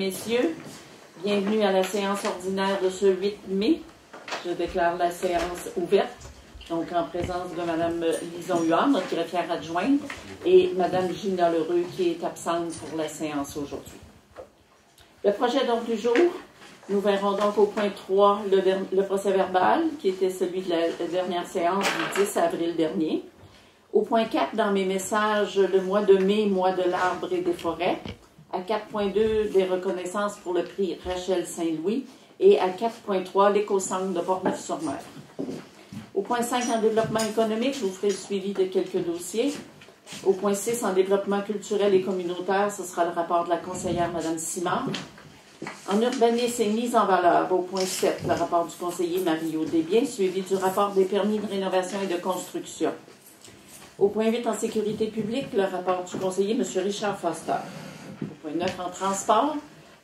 messieurs, bienvenue à la séance ordinaire de ce 8 mai. Je déclare la séance ouverte, donc en présence de Mme Lison Huard, notre greffière adjointe, et Mme Gina Lheureux, qui est absente pour la séance aujourd'hui. Le projet d'ordre du jour, nous verrons donc au point 3 le procès-verbal, qui était celui de la dernière séance du 10 avril dernier. Au point 4, dans mes messages, le mois de mai, mois de l'arbre et des forêts. À 4.2, les reconnaissances pour le prix Rachel Saint-Louis. Et à 4.3, l'éco-centre de Portneuf-sur-Mer. Au point 5, en développement économique, je vous ferai le suivi de quelques dossiers. Au point 6, en développement culturel et communautaire, ce sera le rapport de la conseillère Mme Simard. En urbanisme et mise en valeur, au point 7, le rapport du conseiller Mario Desbiens, suivi du rapport des permis de rénovation et de construction. Au point 8, en sécurité publique, le rapport du conseiller M. Richard Foster. Au point 9, en transport,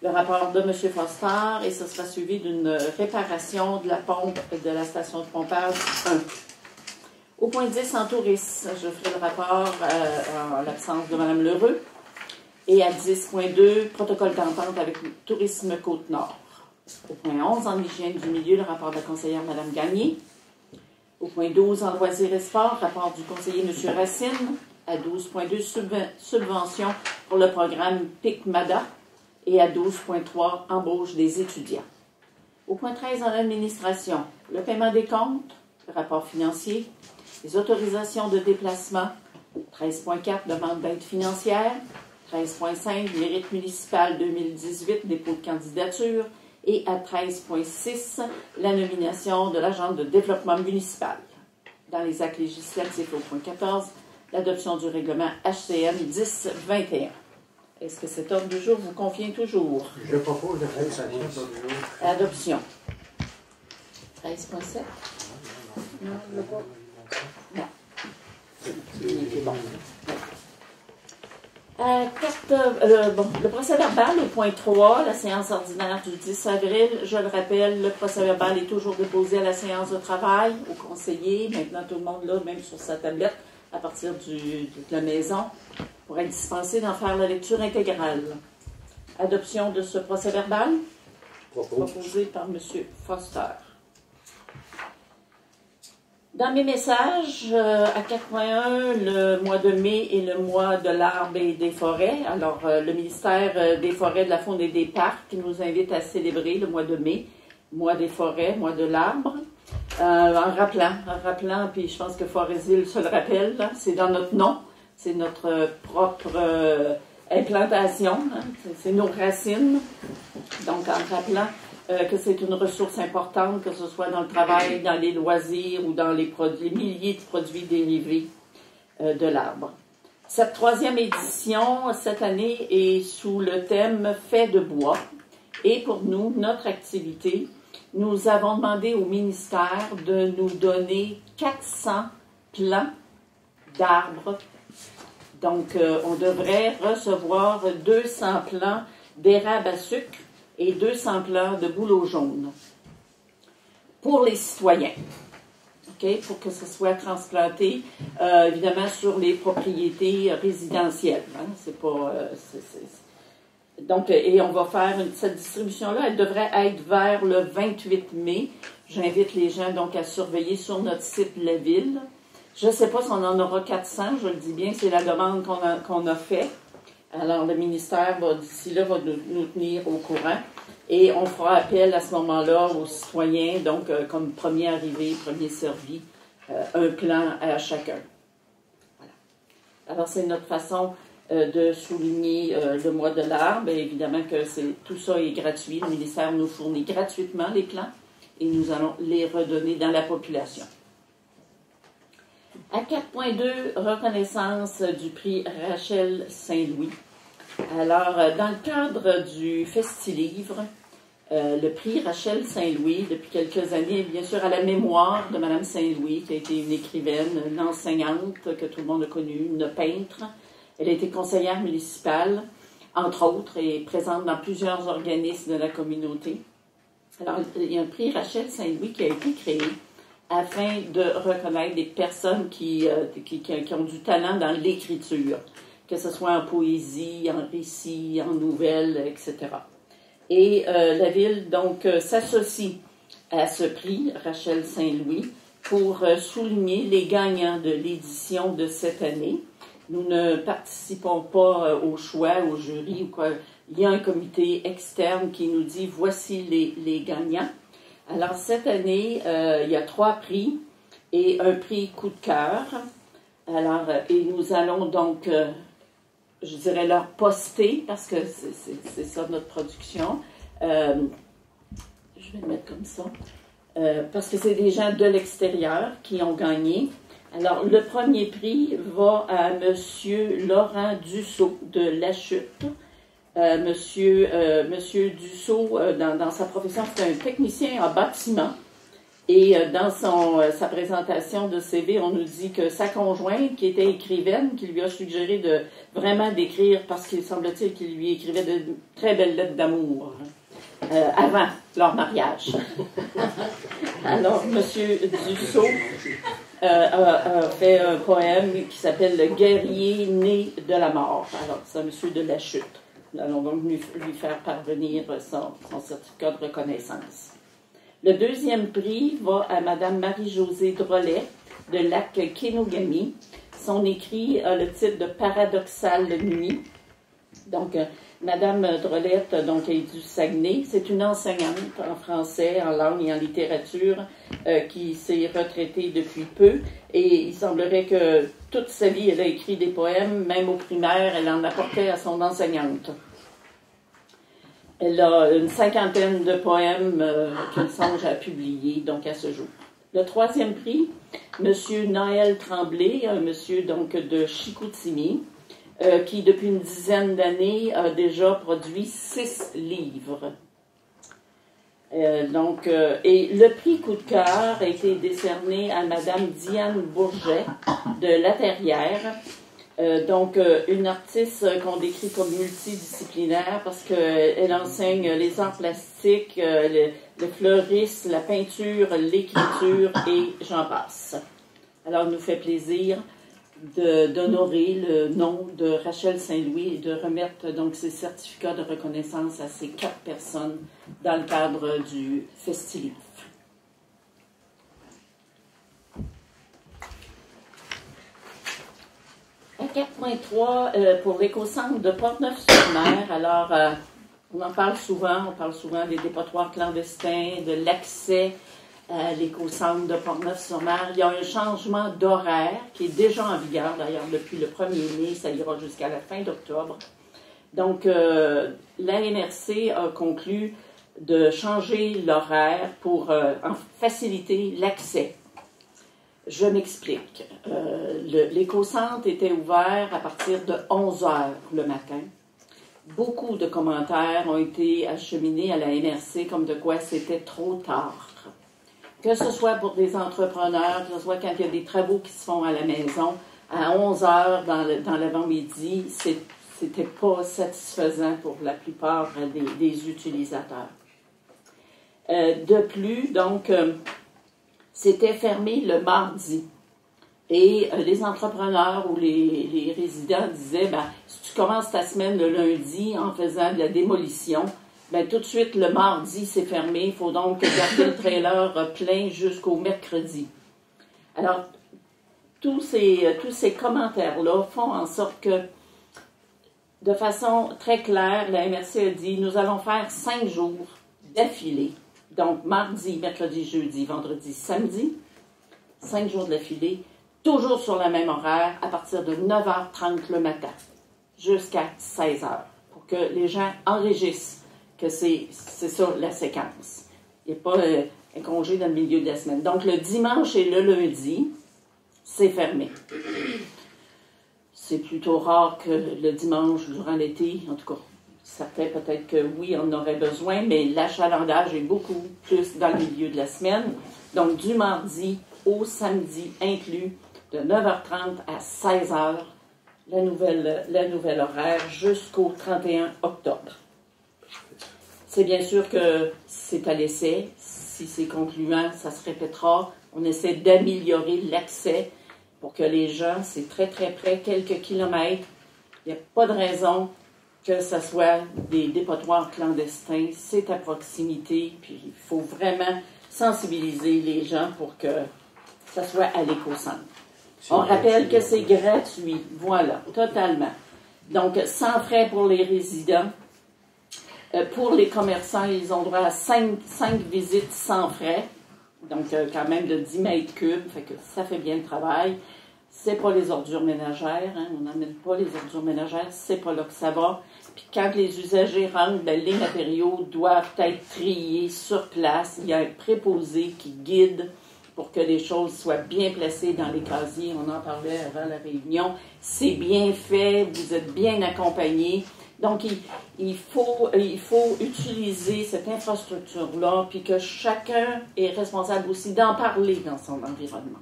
le rapport de M. Foster, et ce sera suivi d'une réparation de la pompe de la station de pompage 1. Au point 10, en tourisme, je ferai le rapport en l'absence de Mme Lheureux. Et à 10.2, protocole d'entente avec le Tourisme Côte-Nord. Au point 11, en hygiène du milieu, le rapport de la conseillère Mme Gagné. Au point 12, en loisirs et sport, rapport du conseiller M. Racine. À 12.2, subvention pour le programme PIC-MADA. Et à 12.3, embauche des étudiants. Au point 13, en administration, le paiement des comptes, le rapport financier, les autorisations de déplacement. 13.4, demande d'aide financière. 13.5, mérite municipal 2018, dépôt de candidature. Et à 13.6, la nomination de l'agent de développement municipal. Dans les actes législatifs, au point 14, l'adoption du règlement HCM 1021. Est-ce que cet ordre du jour vous convient toujours? Je propose de faire ça l'ordre du jour. Adoption. 13.7? Non, je veux pas. Non. C'est bon. Le procès-verbal, au point 3, la séance ordinaire du 10 avril, je le rappelle, le procès-verbal est toujours déposé à la séance de travail, au conseiller, maintenant tout le monde là, même sur sa tablette, à partir de la maison, pour être dispensé d'en faire la lecture intégrale. Adoption de ce procès-verbal, proposé par M. Foster. Dans mes messages, à 4.1, le mois de mai et le mois de l'arbre et des forêts. Alors, le ministère des Forêts, de la Faune et des Parcs nous invite à célébrer le mois de mai, mois des forêts, mois de l'arbre, en rappelant, puis je pense que Forestville se le rappelle, c'est dans notre nom, c'est notre propre implantation, hein, c'est nos racines. Donc, en rappelant que c'est une ressource importante, que ce soit dans le travail, dans les loisirs ou dans les milliers de produits dérivés de l'arbre. Cette troisième édition, cette année, est sous le thème « Fait de bois ». Et pour nous, notre activité, nous avons demandé au ministère de nous donner 400 plants d'arbres. Donc, on devrait recevoir 200 plants d'érable à sucre et 200 plants de bouleau jaune pour les citoyens, okay? Pour que ce soit transplanté, évidemment, sur les propriétés résidentielles. Hein? C'est pas... Donc, et on va faire cette distribution-là, elle devrait être vers le 28 mai. J'invite les gens donc à surveiller sur notre site La Ville. Je ne sais pas si on en aura 400, je le dis bien, c'est la demande qu'on a faite. Alors, le ministère, d'ici là, va nous tenir au courant et on fera appel à ce moment-là aux citoyens, donc comme premier arrivé, premier servi, un plan à chacun. Voilà. Alors, c'est notre façon de souligner le mois de l'arbre. Et évidemment que tout ça est gratuit. Le ministère nous fournit gratuitement les plans et nous allons les redonner dans la population. À 4.2, reconnaissance du prix Rachel Saint-Louis. Alors, dans le cadre du Festilivre, le prix Rachel Saint-Louis, depuis quelques années, bien sûr, à la mémoire de Mme Saint-Louis, qui a été une écrivaine, une enseignante que tout le monde a connue, une peintre. Elle a été conseillère municipale, entre autres, et présente dans plusieurs organismes de la communauté. Alors, il y a un prix Rachel Saint-Louis qui a été créé afin de reconnaître des personnes qui ont du talent dans l'écriture, que ce soit en poésie, en récit, en nouvelles, etc. Et la Ville, donc, s'associe à ce prix, Rachel Saint-Louis, pour souligner les gagnants de l'édition de cette année. Nous ne participons pas au choix, au jury, ou quoi. Il y a un comité externe qui nous dit voici les gagnants. Alors, cette année, il y a 3 prix et un prix coup de cœur. Alors, et nous allons donc, je dirais, leur poster, parce que c'est ça notre production. Je vais le mettre comme ça. Parce que c'est des gens de l'extérieur qui ont gagné. Alors, le premier prix va à M. Laurent Dussault de La Chute. Monsieur Dussault, dans sa profession, c'est un technicien en bâtiment. Et dans sa présentation de CV, on nous dit que sa conjointe, qui était écrivaine, qui lui a suggéré de vraiment d'écrire, parce qu'il semble-t-il qu'il lui écrivait de très belles lettres d'amour avant leur mariage. Alors, M. Dussault a fait un poème qui s'appelle « Le guerrier né de la mort ». Alors, c'est un monsieur de La Chute. Nous allons donc lui faire parvenir son certificat de reconnaissance. Le deuxième prix va à Mme Marie-Josée Drolet de Lac-Kenogami. Son écrit a le titre de « Paradoxale nuit ». Donc, Mme Drolette donc, est du Saguenay. C'est une enseignante en français, en langue et en littérature qui s'est retraitée depuis peu. Et il semblerait que toute sa vie, elle a écrit des poèmes, même au primaire, elle en apportait à son enseignante. Elle a une 50aine de poèmes qu'elle songe à publier, donc à ce jour. Le troisième prix, M. Noël Tremblay, un monsieur donc, de Chicoutimi, qui, depuis une dizaine d'années, a déjà produit 6 livres. Et le prix coup de cœur a été décerné à Mme Diane Bourget de La Terrière, une artiste qu'on décrit comme multidisciplinaire parce qu'elle enseigne les arts plastiques, le fleurisme, la peinture, l'écriture et j'en passe. Alors, il nous fait plaisir d'honorer le nom de Rachel Saint-Louis et de remettre donc ces certificats de reconnaissance à ces 4 personnes dans le cadre du Festilif. À 4.3, pour l'éco-centre de Portneuf-sur-Mer, alors on parle souvent des dépotoirs clandestins, de l'accès à l'éco-centre de Portneuf-sur-Mer. Il y a un changement d'horaire qui est déjà en vigueur, d'ailleurs, depuis le 1er mai, ça ira jusqu'à la fin d'octobre. Donc, la MRC a conclu de changer l'horaire pour en faciliter l'accès. Je m'explique. L'éco-centre était ouvert à partir de 11 heures le matin. Beaucoup de commentaires ont été acheminés à la MRC comme de quoi c'était trop tard. Que ce soit pour des entrepreneurs, que ce soit quand il y a des travaux qui se font à la maison, à 11 heures dans l'avant-midi, c'était pas satisfaisant pour la plupart des utilisateurs. De plus, donc, c'était fermé le mardi. Et les entrepreneurs ou les résidents disaient, si tu commences ta semaine le lundi en faisant de la démolition, tout de suite, le mardi, c'est fermé. Il faut donc garder le trailer plein jusqu'au mercredi. Alors, tous ces commentaires-là font en sorte que, de façon très claire, la MRC a dit, nous allons faire 5 jours d'affilée. Donc, mardi, mercredi, jeudi, vendredi, samedi, 5 jours d'affilée, toujours sur le même horaire, à partir de 9h30 le matin, jusqu'à 16h, pour que les gens enregistrent que c'est ça la séquence. Il n'y a pas un congé dans le milieu de la semaine. Donc, le dimanche et le lundi, c'est fermé. C'est plutôt rare que le dimanche, durant l'été, en tout cas, certains peut-être que oui, on en aurait besoin, mais l'achalandage est beaucoup plus dans le milieu de la semaine. Donc, du mardi au samedi inclus, de 9h30 à 16h, la nouvelle horaire jusqu'au 31 octobre. C'est bien sûr que c'est à l'essai. Si c'est concluant, ça se répétera. On essaie d'améliorer l'accès pour que les gens, c'est très très près, quelques kilomètres. Il n'y a pas de raison que ce soit des dépotoirs clandestins, c'est à proximité, puis il faut vraiment sensibiliser les gens pour que ça soit à l'éco-centre. On rappelle que c'est gratuit, voilà, totalement. Donc, sans frais pour les résidents. Pour les commerçants, ils ont droit à 5 visites sans frais, donc quand même de 10 mètres cubes, fait que ça fait bien le travail. C'est pas les ordures ménagères, hein, on n'amène pas les ordures ménagères, c'est pas là que ça va. Puis quand les usagers rentrent, ben, les matériaux doivent être triés sur place. Il y a un préposé qui guide pour que les choses soient bien placées dans les casiers. On en parlait avant la réunion. C'est bien fait, vous êtes bien accompagnés. Donc, il faut utiliser cette infrastructure-là, puis que chacun est responsable aussi d'en parler dans son environnement.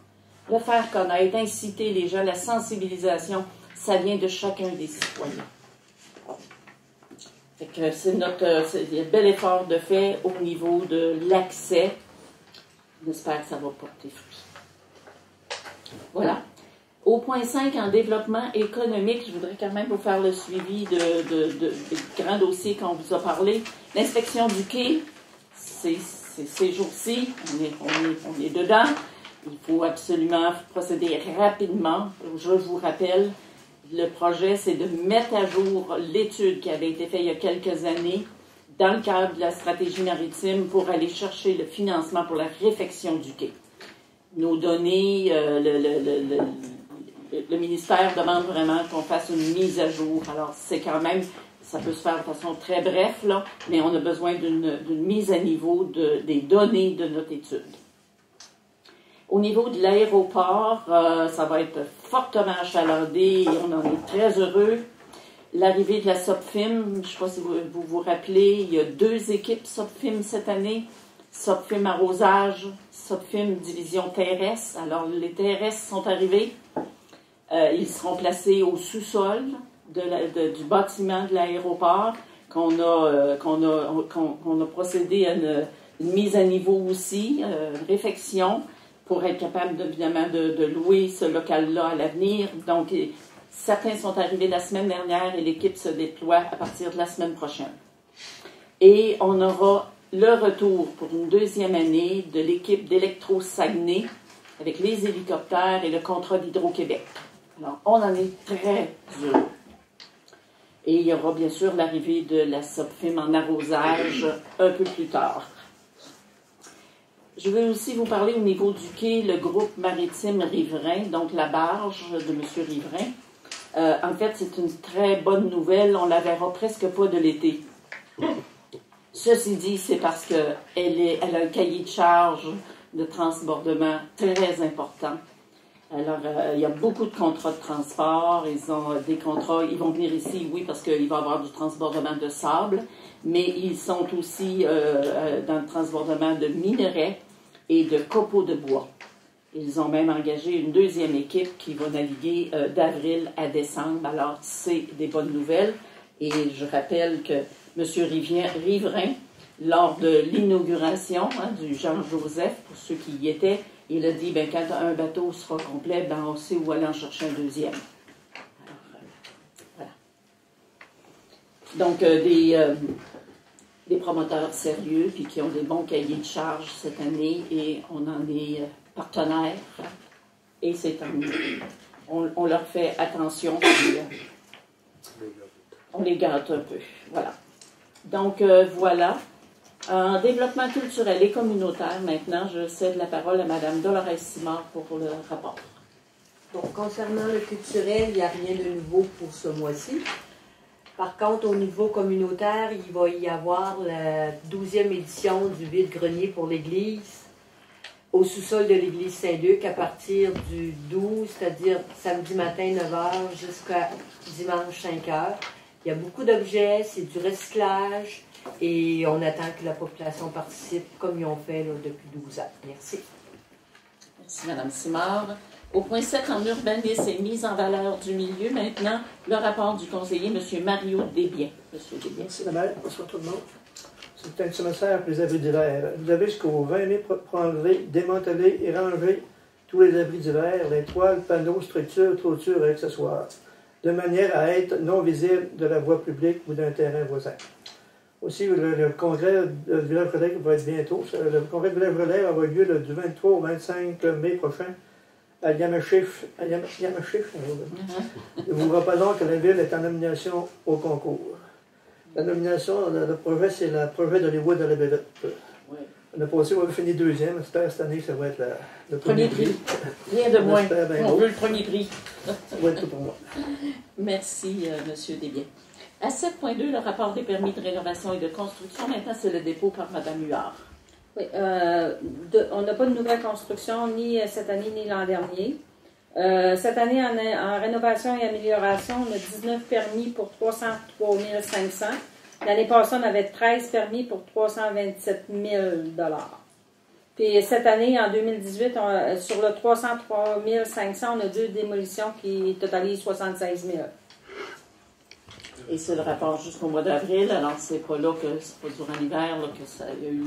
Le faire connaître, inciter les gens, la sensibilisation, ça vient de chacun des citoyens. Fait que c'est un bel effort de fait au niveau de l'accès. J'espère que ça va porter fruit. Voilà. Au point 5, en développement économique, je voudrais quand même vous faire le suivi des grands dossiers qu'on vous a parlé. L'inspection du quai, c'est ces jours-ci, on est dedans. Il faut absolument procéder rapidement. Je vous rappelle, le projet, c'est de mettre à jour l'étude qui avait été faite il y a quelques années dans le cadre de la stratégie maritime pour aller chercher le financement pour la réfection du quai. Nos données, le ministère demande vraiment qu'on fasse une mise à jour. Alors, c'est quand même, ça peut se faire de façon très brève, là, mais on a besoin d'une mise à niveau des données de notre étude. Au niveau de l'aéroport, ça va être fortement achalandé et on en est très heureux. L'arrivée de la SOPFIM, je ne sais pas si vous vous rappelez, il y a 2 équipes SOPFIM cette année. SOPFIM arrosage, SOPFIM division terrestre. Alors, les terrestres sont arrivés. Ils seront placés au sous-sol du bâtiment de l'aéroport qu'on a procédé à une mise à niveau aussi, une réfection, pour être capable, évidemment, de louer ce local-là à l'avenir. Donc, certains sont arrivés la semaine dernière et l'équipe se déploie à partir de la semaine prochaine. Et on aura le retour pour une 2e année de l'équipe d'Électro Saguenay avec les hélicoptères et le contrat d'Hydro-Québec. Alors, on en est très heureux. Et il y aura bien sûr l'arrivée de la SOPFIM en arrosage un peu plus tard. Je veux aussi vous parler au niveau du quai, le groupe maritime Riverain, donc la barge de M. Riverain. En fait, c'est une très bonne nouvelle. On ne la verra presque pas de l'été. Ceci dit, c'est parce qu'elle a un cahier de charge de transbordement très important. Alors, il y a beaucoup de contrats de transport. Ils ont des contrats, ils vont venir ici, oui, parce qu'il va y avoir du transbordement de sable, mais ils sont aussi dans le transbordement de minerais et de copeaux de bois. Ils ont même engagé une 2e équipe qui va naviguer d'avril à décembre. Alors, c'est des bonnes nouvelles. Et je rappelle que M. Riverain, lors de l'inauguration du Jean-Joseph, pour ceux qui y étaient, il a dit, quand un bateau sera complet, on sait où aller en chercher un 2e. Alors, voilà. Donc, des promoteurs sérieux, puis qui ont des bons cahiers de charge cette année, et on en est partenaires, et c'est tant mieux. On leur fait attention, puis, on les gâte un peu. Voilà. Donc, voilà. En développement culturel et communautaire, maintenant, je cède la parole à Mme Dolores Simard pour le rapport. Bon, concernant le culturel, il n'y a rien de nouveau pour ce mois-ci. Par contre, au niveau communautaire, il va y avoir la 12e édition du vide-grenier pour l'Église au sous-sol de l'Église Saint-Luc à partir du 12, c'est-à-dire samedi matin 9h jusqu'à dimanche 5h. Il y a beaucoup d'objets, c'est du recyclage et on attend que la population participe comme ils ont fait là, depuis 12 ans. Merci. Merci, Mme Simard. Au point 7, en urbanisme et mise en valeur du milieu, maintenant, le rapport du conseiller, M. Mario Desbiens. Monsieur Desbiens. Merci, la maire. Bonsoir tout le monde. C'est un semestre pour les abris d'hiver. Vous avez jusqu'au 20 mai pour enlever, démanteler et ranger tous les abris d'hiver, les toiles, panneaux, structures, clôtures et accessoires. de manière à être non visible de la voie publique ou d'un terrain voisin. Aussi, le congrès de Village Relais va être bientôt. Le congrès de Village Relais aura lieu du 23 au 25 mai prochain à Yamashif. Il vous rappelons que la ville est en nomination au concours. La nomination, le projet, c'est le projet d'Hollywood de la Bellette. On a passé, on a fini deuxième. J'espère cette année que ça va être le premier prix. Rien de moins. On beau. veut le premier prix. Ça va être tout pour moi. Merci, M. Desbiens. À 7.2, le rapport des permis de rénovation et de construction. Maintenant, c'est le dépôt par Mme Huard. Oui, on n'a pas de nouvelle construction ni cette année ni l'an dernier. Cette année, en rénovation et amélioration, on a 19 permis pour 303 500. L'année passée, on avait 13 permis pour 327 000 $. Puis cette année, en 2018, sur le 303 500, on a 2 démolitions qui totalisent 76 000. Et c'est le rapport jusqu'au mois d'avril. Alors, c'est pas là que c'est pas durant l'hiver là, que ça y a eu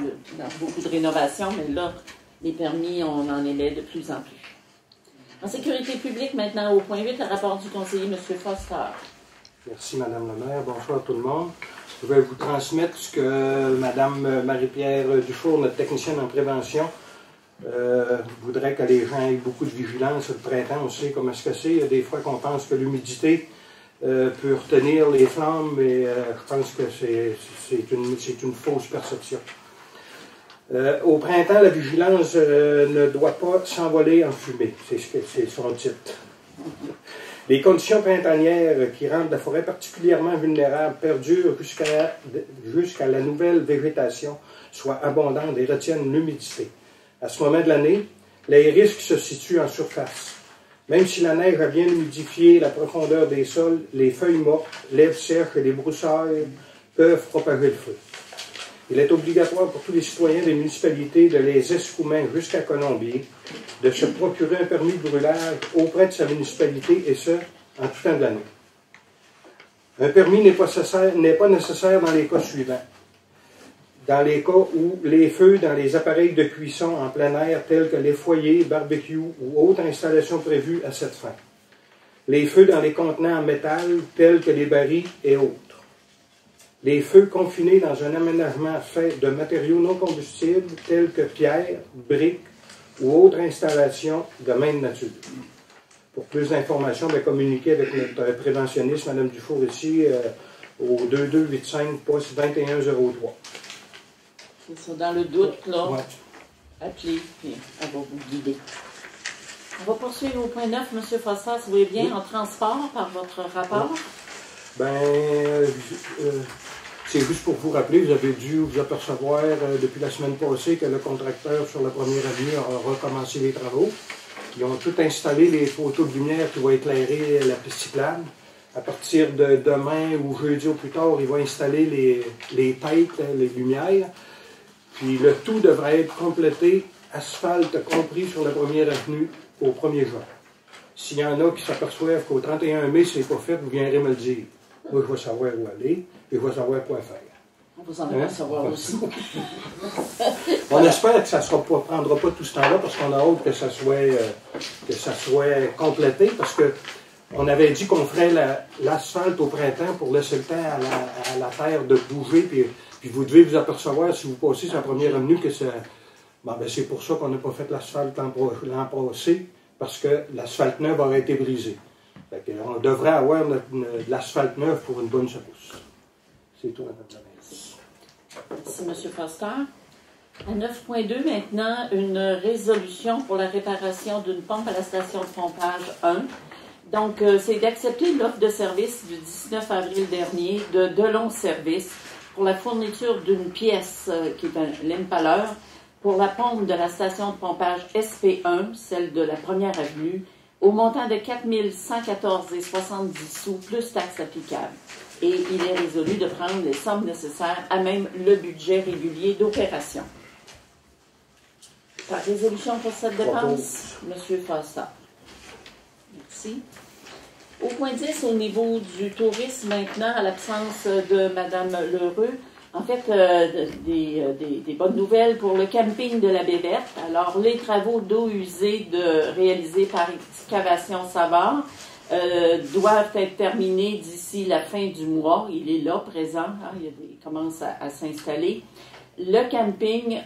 beaucoup de rénovations, mais là, les permis, on en émet de plus en plus. En sécurité publique, maintenant, au point 8, le rapport du conseiller M. Foster. Merci, Mme la maire. Bonsoir tout le monde. Je vais vous transmettre ce que Mme Marie-Pierre Dufour, notre technicienne en prévention, voudrait que les gens aient beaucoup de vigilance. Le printemps, on sait comment est-ce que c'est. Il y a des fois qu'on pense que l'humidité peut retenir les flammes, mais je pense que c'est une fausse perception. Au printemps, la vigilance ne doit pas s'envoler en fumée. C'est son titre. Les conditions printanières qui rendent la forêt particulièrement vulnérable perdurent jusqu'à la nouvelle végétation soit abondante et retiennent l'humidité. À ce moment de l'année, les risques se situent en surface. Même si la neige a bien humidifié la profondeur des sols, les feuilles mortes, l'herbe sèche et les broussailles peuvent propager le feu. Il est obligatoire pour tous les citoyens des municipalités de les Escoumins jusqu'à Colombier de se procurer un permis de brûlage auprès de sa municipalité, et ce, en tout temps de l'année. Un permis n'est pas nécessaire dans les cas suivants. Dans les cas où les feux dans les appareils de cuisson en plein air tels que les foyers, barbecues ou autres installations prévues à cette fin. Les feux dans les contenants en métal tels que les barils et autres. Les feux confinés dans un aménagement fait de matériaux non combustibles tels que pierres, briques ou autres installations de même nature. Pour plus d'informations, communiquez avec notre préventionniste, Mme Dufour, ici, au 2285 poste 2103. C'est ça, dans le doute, là, Ouais. appelez, puis elle va vous guider. On va poursuivre au point 9, M. Foster, si vous voulez bien, en transport par votre rapport. C'est juste pour vous rappeler, vous avez dû vous apercevoir depuis la semaine passée que le contracteur sur la première avenue a recommencé les travaux. Ils ont tout installé les poteaux de lumière qui vont éclairer la piste cyclable. À partir de demain ou jeudi au plus tard, ils vont installer les têtes, les lumières. Puis le tout devrait être complété, asphalte compris sur la première avenue au 1er juin. S'il y en a qui s'aperçoivent qu'au 31 mai, c'est pas fait, vous viendrez me le dire. Moi, je vais savoir où aller et je vais savoir quoi faire. On vous en va savoir aussi. On espère que ça ne prendra pas tout ce temps-là parce qu'on a hâte que ça soit complété parce que on avait dit qu'on ferait l'asphalte au printemps pour laisser le temps à la terre de bouger puis vous devez vous apercevoir si vous passez sur la première avenue que c'est pour ça qu'on n'a pas fait l'asphalte l'an passé parce que l'asphalte neuve aurait été brisée. On devrait avoir de l'asphalte neuve pour une bonne secousse. C'est tout, Mme la maire. Merci, M. Foster. À 9.2, maintenant, une résolution pour la réparation d'une pompe à la station de pompage 1. Donc, c'est d'accepter l'offre de service du 19 avril dernier de Delon Service pour la fourniture d'une pièce qui est un l'empaleur pour la pompe de la station de pompage SP1, celle de la première avenue, au montant de 4 114,70 sous plus taxes applicables. Et il est résolu de prendre les sommes nécessaires à même le budget régulier d'opération. Par résolution pour cette dépense, M. Foster. Merci. Au point 10, au niveau du tourisme maintenant, à l'absence de Mme Lheureux, en fait, des bonnes nouvelles pour le camping de la Baie-Verte. Alors, les travaux d'eau usée réalisés par Excavation Savard doivent être terminés d'ici la fin du mois. Il est là, présent, hein, il commence à s'installer. Le camping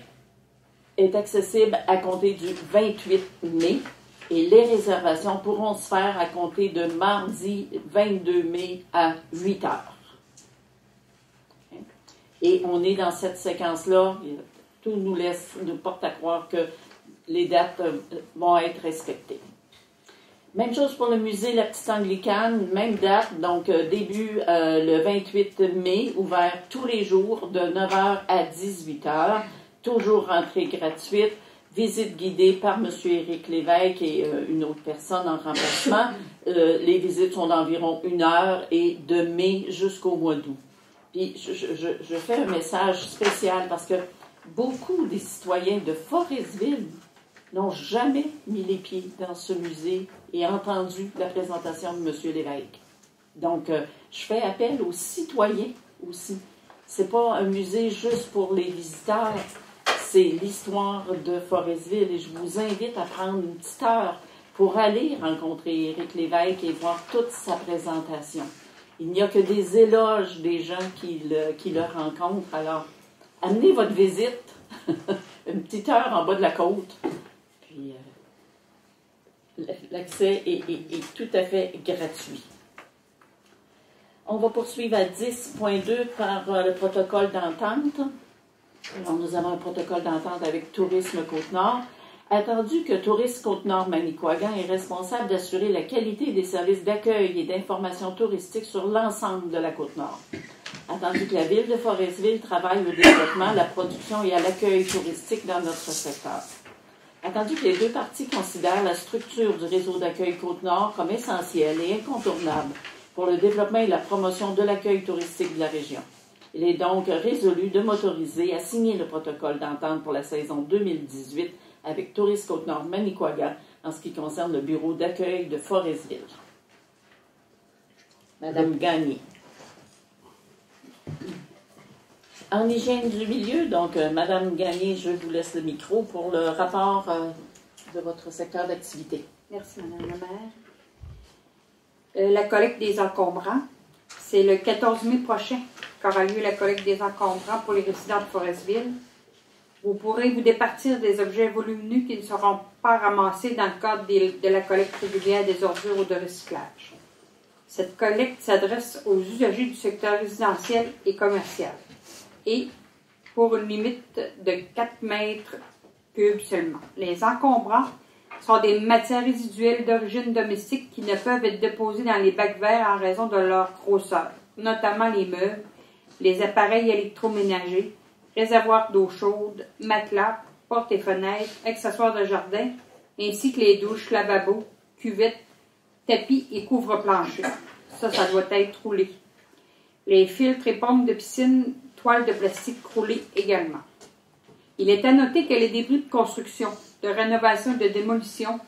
est accessible à compter du 28 mai et les réservations pourront se faire à compter de mardi 22 mai à 8 heures. Et on est dans cette séquence-là. Tout nous porte à croire que les dates vont être respectées. Même chose pour le musée La Petite Anglicane, même date, donc début le 28 mai, ouvert tous les jours de 9h à 18h, toujours entrée gratuite, visite guidée par M. Éric Lévesque et une autre personne en remplacement. Les visites sont d'environ 1 heure et de mai jusqu'au mois d'août. Puis je fais un message spécial parce que beaucoup des citoyens de Forestville n'ont jamais mis les pieds dans ce musée et entendu la présentation de M. Lévesque. Donc, je fais appel aux citoyens aussi. C'est pas un musée juste pour les visiteurs, c'est l'histoire de Forestville et je vous invite à prendre une petite heure pour aller rencontrer Éric Lévesque et voir toute sa présentation. Il n'y a que des éloges des gens qui le rencontrent. Alors, amenez votre visite, une petite heure en bas de la côte. Puis, l'accès est tout à fait gratuit. On va poursuivre à 10.2 par le protocole d'entente. Alors, nous avons un protocole d'entente avec Tourisme Côte-Nord. Attendu que Tourisme Côte-Nord-Manicouagan est responsable d'assurer la qualité des services d'accueil et d'information touristique sur l'ensemble de la Côte-Nord. Attendu que la Ville de Forestville travaille au développement, la production et à l'accueil touristique dans notre secteur. Attendu que les deux parties considèrent la structure du réseau d'accueil Côte-Nord comme essentielle et incontournable pour le développement et la promotion de l'accueil touristique de la région. Il est donc résolu de m'autoriser à signer le protocole d'entente pour la saison 2018 avec Tourisme Côte-Nord-Manicouagan en ce qui concerne le bureau d'accueil de Forestville. Madame Gagné. En hygiène du milieu, donc, Madame Gagné, je vous laisse le micro pour le rapport de votre secteur d'activité. Merci, Madame la maire. La collecte des encombrants, c'est le 14 mai prochain qu'aura lieu la collecte des encombrants pour les résidents de Forestville. Vous pourrez vous départir des objets volumineux qui ne seront pas ramassés dans le cadre de la collecte régulière des ordures ou de recyclage. Cette collecte s'adresse aux usagers du secteur résidentiel et commercial et pour une limite de 4 mètres cubes seulement. Les encombrants sont des matières résiduelles d'origine domestique qui ne peuvent être déposées dans les bacs verts en raison de leur grosseur, notamment les meubles, les appareils électroménagers, réservoirs d'eau chaude, matelas, portes et fenêtres, accessoires de jardin, ainsi que les douches, lavabos, cuvettes, tapis et couvre-planchers. Ça doit être roulé. Les filtres et pompes de piscine, toiles de plastique roulées également. Il est à noter que les débris de construction, de rénovation et de démolition,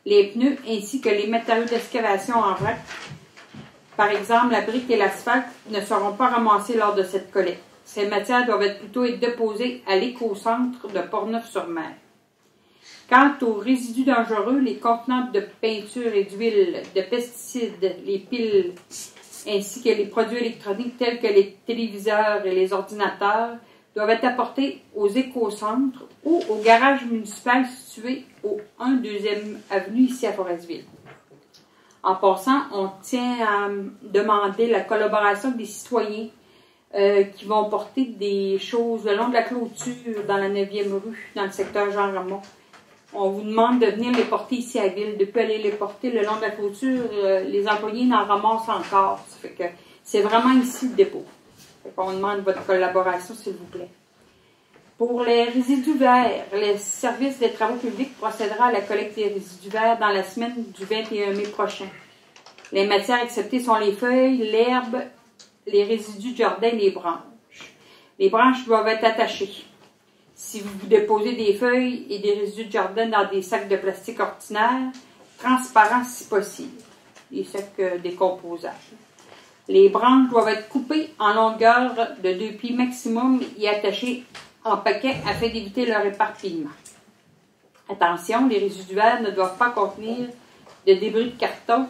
les pneus ainsi que les matériaux d'excavation en vrac, par exemple la brique et l'asphalte, ne seront pas ramassés lors de cette collecte. Ces matières doivent plutôt être déposées à l'éco-centre de Portneuf-sur-Mer. Quant aux résidus dangereux, les contenants de peinture et d'huile, de pesticides, les piles, ainsi que les produits électroniques tels que les téléviseurs et les ordinateurs, doivent être apportés aux éco-centres ou au garage municipal situé au 1-2e avenue ici à Forestville. En passant, on tient à demander la collaboration des citoyens qui vont porter des choses le long de la clôture dans la 9e rue, dans le secteur Jean-Ramon. On vous demande de venir les porter ici à la ville. Depuis aller les porter le long de la clôture, les employés n'en ramassent encore. Ça fait que c'est vraiment ici le dépôt. On demande votre collaboration, s'il vous plaît. Pour les résidus verts, le service des travaux publics procédera à la collecte des résidus verts dans la semaine du 21 mai prochain. Les matières acceptées sont les feuilles, l'herbe, les résidus de jardin et les branches. Les branches doivent être attachées. Si vous déposez des feuilles et des résidus de jardin dans des sacs de plastique ordinaires, transparents si possible, des sacs décomposables. Les branches doivent être coupées en longueur de 2 pieds maximum et attachées en paquet afin d'éviter leur éparpillement. Attention, les résidus verts ne doivent pas contenir de débris de carton,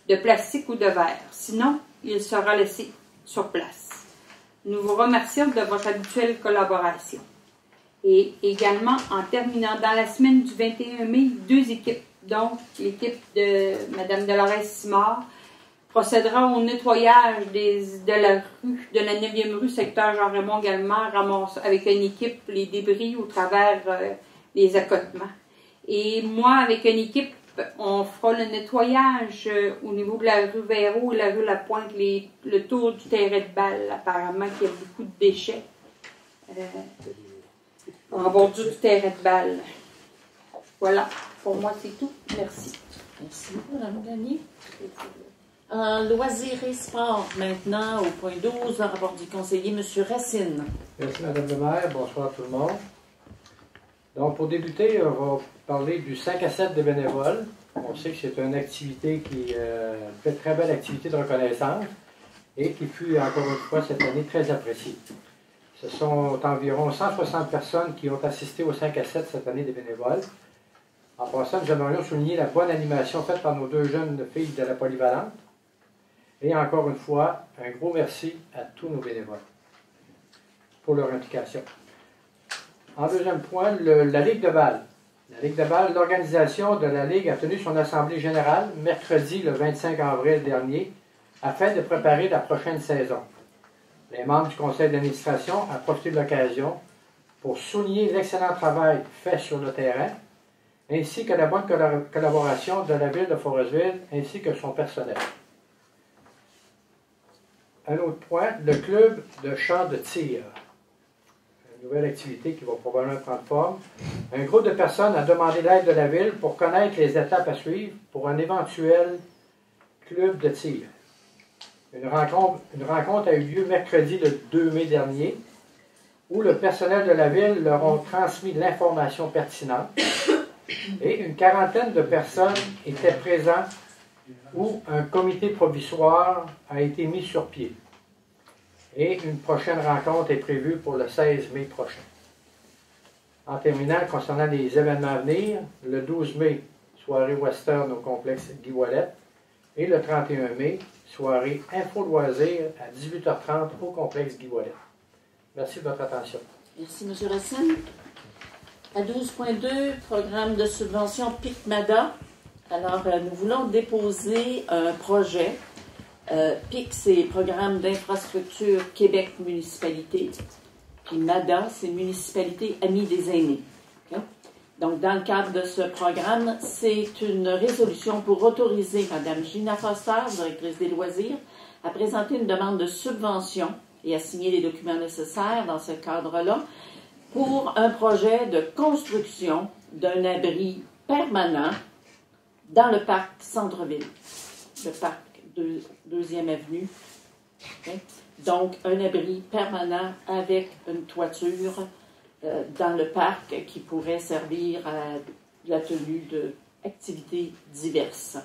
de plastique ou de verre. Sinon, il sera laissé sur place. Nous vous remercions de votre habituelle collaboration. Et également, en terminant, dans la semaine du 21 mai, 2 équipes, donc l'équipe de Mme Delorès-Simard, procédera au nettoyage de la rue, de la 9e rue, secteur Jean-Raymond également, ramasse avec une équipe les débris au travers les accotements. Et moi, avec une équipe, on fera le nettoyage au niveau de la rue Véro, la rue La Pointe, le tour du terrain de balle. Apparemment qu'il y a beaucoup de déchets en bordure du terrain de balle. Voilà, pour moi c'est tout. Merci. Merci beaucoup, Mme Gagné. En loisirs et sport, maintenant, au point 12, le rapport du conseiller, M. Racine. Merci, Mme le maire. Bonsoir à tout le monde. Donc, pour débuter, on va parler du 5 à 7 des bénévoles. On sait que c'est une activité qui fait très belle activité de reconnaissance et qui fut, encore une fois, cette année, très appréciée. Ce sont environ 160 personnes qui ont assisté au 5 à 7 cette année des bénévoles. En passant, nous aimerions souligner la bonne animation faite par nos 2 jeunes filles de la polyvalente. Et encore une fois, un gros merci à tous nos bénévoles pour leur implication. En deuxième point, la Ligue de balle. La Ligue de balle, l'organisation de la Ligue a tenu son assemblée générale mercredi le 25 avril dernier afin de préparer la prochaine saison. Les membres du conseil d'administration ont profité de l'occasion pour souligner l'excellent travail fait sur le terrain ainsi que la bonne collaboration de la ville de Forestville ainsi que son personnel. Un autre point, le club de chant de tir. Une nouvelle activité qui va probablement prendre forme. Un groupe de personnes a demandé l'aide de la ville pour connaître les étapes à suivre pour un éventuel club de tir. Une rencontre a eu lieu mercredi le 2 mai dernier où le personnel de la ville leur a transmis l'information pertinente et une quarantaine de personnes étaient présentes où un comité provisoire a été mis sur pied. Et une prochaine rencontre est prévue pour le 16 mai prochain. En terminant, concernant les événements à venir, le 12 mai, soirée western au complexe Guy Ouellet, et le 31 mai, soirée info-loisirs à 18h30 au complexe Guy Ouellet. Merci de votre attention. Merci, M. Racine. À 12.2, programme de subvention PIC-MADA. Alors, nous voulons déposer un projet. PIC, c'est Programme d'infrastructure Québec Municipalité. Puis MADA, c'est Municipalité Amis des aînés. Okay? Donc, dans le cadre de ce programme, c'est une résolution pour autoriser Mme Gina Foster, directrice des loisirs, à présenter une demande de subvention et à signer les documents nécessaires dans ce cadre-là pour un projet de construction d'un abri permanent dans le parc Centre-Ville, le parc 2e Avenue. Okay? Donc, un abri permanent avec une toiture dans le parc qui pourrait servir à la tenue d'activités diverses.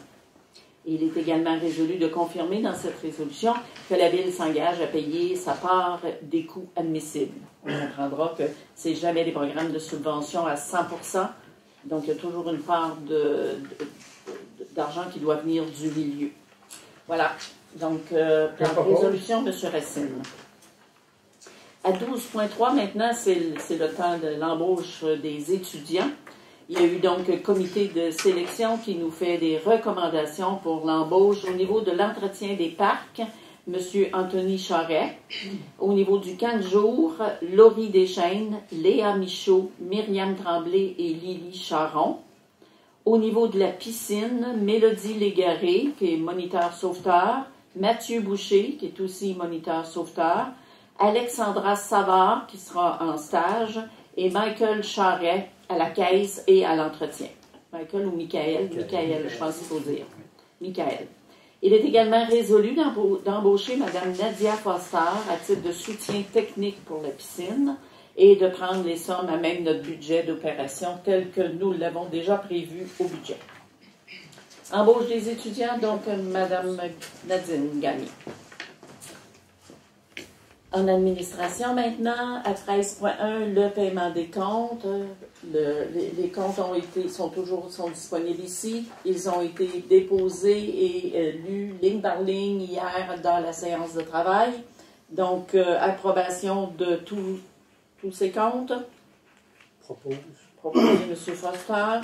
Il est également résolu de confirmer dans cette résolution que la Ville s'engage à payer sa part des coûts admissibles. On comprendra que ce n'est jamais des programmes de subvention à 100%, donc il y a toujours une part d'argent qui doit venir du milieu. Voilà, donc la résolution, M. Racine. À 12.3, maintenant, c'est le temps de l'embauche des étudiants. Il y a eu donc un comité de sélection qui nous fait des recommandations pour l'embauche au niveau de l'entretien des parcs, M. Anthony Charret. Au niveau du camp de jour, Laurie Deschênes, Léa Michaud, Myriam Tremblay et Lily Charon. Au niveau de la piscine, Mélodie Légaré, qui est moniteur sauveteur, Mathieu Boucher, qui est aussi moniteur sauveteur, Alexandra Savard, qui sera en stage, et Michael Charret à la caisse et à l'entretien. Michael ou Michael? Michael, je pense qu'il faut dire. Michael. Il est également résolu d'embaucher Mme Nadia Foster à titre de soutien technique pour la piscine et de prendre les sommes à même notre budget d'opération tel que nous l'avons déjà prévu au budget. Embauche des étudiants, donc Mme Nadine Gagné. En administration maintenant, à 13.1, le paiement des comptes. Les comptes sont disponibles ici. Ils ont été déposés et lus ligne par ligne hier dans la séance de travail. Donc, approbation de tous ces comptes. Proposé M. Foster.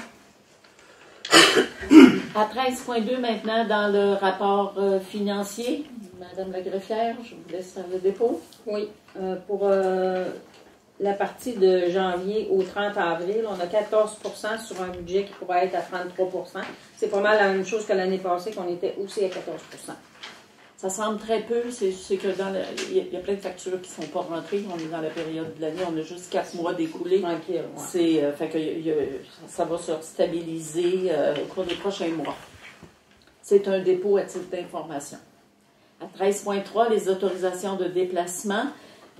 À 13.2 maintenant, dans le rapport financier, Madame la greffière, je vous laisse faire le dépôt. Oui, pour la partie de janvier au 30 avril, on a 14 sur un budget qui pourrait être à 33 C'est pas mal la même chose que l'année passée, qu'on était aussi à 14 Ça semble très peu, c'est que il y a plein de factures qui ne sont pas rentrées. On est dans la période de l'année, on a juste 4 mois d'écoulés. Tranquille, ouais. Fait que ça va se stabiliser au cours des prochains mois. C'est un dépôt à titre d'information. À 13.3, les autorisations de déplacement.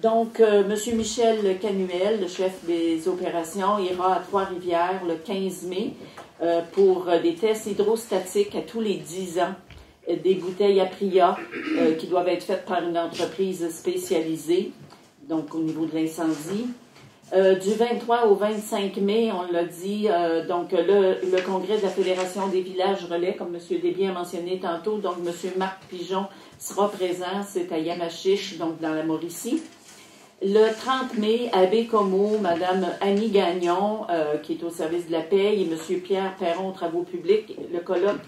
Donc, M. Michel Canuel, le chef des opérations, ira à Trois-Rivières le 15 mai pour des tests hydrostatiques à tous les 10 ans. Des bouteilles Apria qui doivent être faites par une entreprise spécialisée, donc au niveau de l'incendie. Du 23 au 25 mai, on l'a dit, donc le congrès de la Fédération des villages relais, comme M. Desbiens a mentionné tantôt, donc M. Marc Pigeon sera présent, c'est à Yamachiche, donc dans la Mauricie. Le 30 mai, à Bécomo, Mme Annie Gagnon, qui est au service de la paie, et M. Pierre Perron aux travaux publics, le colloque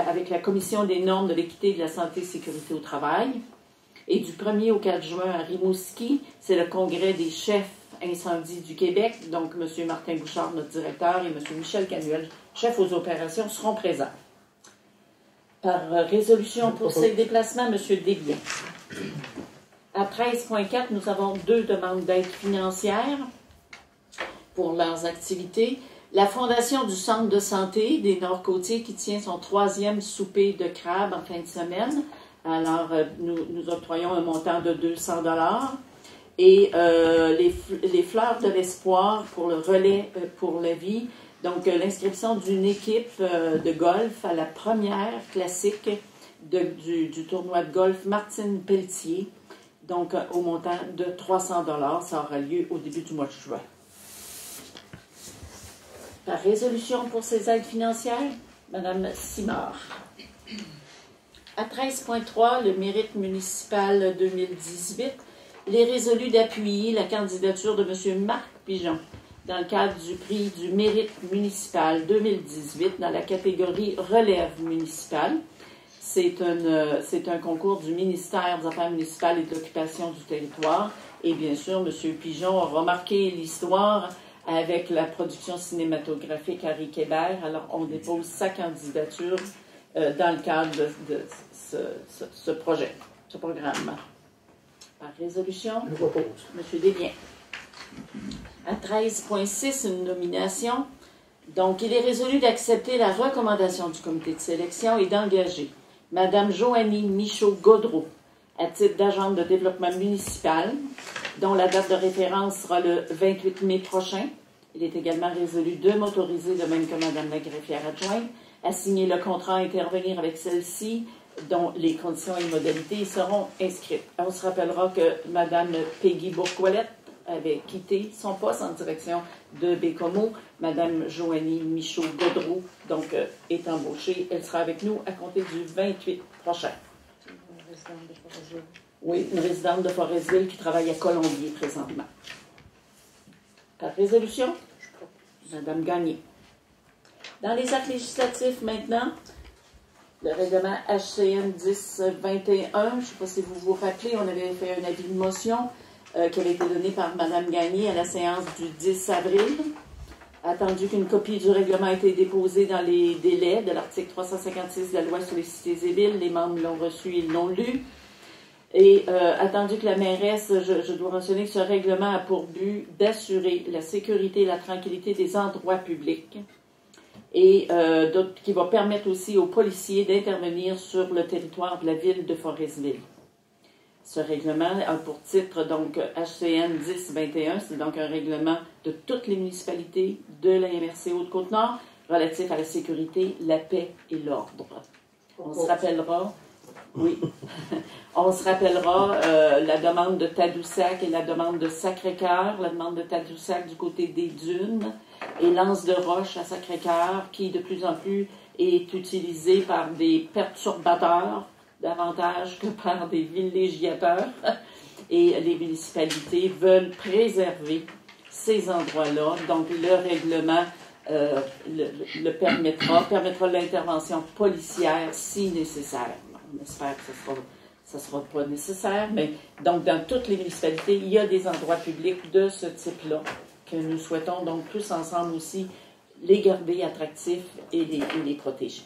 avec la Commission des normes de l'équité, de la santé et sécurité au travail. Et du 1er au 4 juin à Rimouski, c'est le congrès des chefs incendie du Québec. Donc, M. Martin Bouchard, notre directeur, et M. Michel Canuel, chef aux opérations, seront présents. Par résolution pour ces déplacements, M. Desbiens. À 13.4, nous avons 2 demandes d'aide financière pour leurs activités. La Fondation du Centre de santé des Nord-Côtiers qui tient son 3e souper de crabe en fin de semaine. Alors, nous octroyons un montant de 200 $. Et les Fleurs de l'Espoir pour le relais pour la vie. Donc, l'inscription d'une équipe de golf à la première classique du tournoi de golf Martine Pelletier. Donc, au montant de 300 $. Ça aura lieu au début du mois de juin. Par résolution pour ces aides financières, Mme Simard. À 13.3, le mérite municipal 2018, il est résolu d'appuyer la candidature de M. Marc Pigeon dans le cadre du prix du mérite municipal 2018 dans la catégorie relève municipale. C'est un concours du ministère des Affaires municipales et de l'occupation du territoire. Et bien sûr, M. Pigeon aura marqué l'histoire avec la production cinématographique Harry Kébert. Alors, on dépose sa candidature dans le cadre de ce projet, ce programme. Par résolution, Je propose. M. Desbiens. À 13.6, une nomination. Donc, il est résolu d'accepter la recommandation du comité de sélection et d'engager Mme Joanie Michaud-Gaudreau à titre d'agente de développement municipal, dont la date de référence sera le 28 mai prochain. Il est également résolu de m'autoriser, de même que Mme la greffière adjointe, à signer le contrat à intervenir avec celle-ci, dont les conditions et modalités seront inscrites. On se rappellera que Mme Peggy Bourquelette avait quitté son poste en direction de Bécomo. Mme Joanie Michaud-Gaudreau, donc, est embauchée. Elle sera avec nous à compter du 28 prochain. Oui, une résidente de Forestville qui travaille à Colombier présentement. Par résolution, Mme Gagné. Dans les actes législatifs maintenant, le règlement HCN 1021, je ne sais pas si vous vous rappelez, on avait fait un avis de motion qui avait été donné par Mme Gagné à la séance du 10 avril. Attendu qu'une copie du règlement a été déposée dans les délais de l'article 356 de la loi sur les cités et villes, les membres l'ont reçu et l'ont lu. Et attendu que la mairesse, je dois mentionner que ce règlement a pour but d'assurer la sécurité et la tranquillité des endroits publics et qui va permettre aussi aux policiers d'intervenir sur le territoire de la ville de Forestville. Ce règlement a pour titre donc HCN 1021, c'est donc un règlement de toutes les municipalités de la MRC Haute-Côte-Nord relatif à la sécurité, la paix et l'ordre. On se rappellera Oui. On se rappellera la demande de Tadoussac et la demande de Sacré-Cœur, la demande de Tadoussac du côté des dunes et L'Anse de Roche à Sacré-Cœur, qui de plus en plus est utilisée par des perturbateurs davantage que par des villégiateurs. Et les municipalités veulent préserver ces endroits-là. Donc, le règlement le permettra l'intervention policière si nécessaire. On espère que ça sera pas nécessaire, mais donc dans toutes les municipalités, il y a des endroits publics de ce type-là que nous souhaitons donc tous ensemble aussi les garder attractifs et les protéger.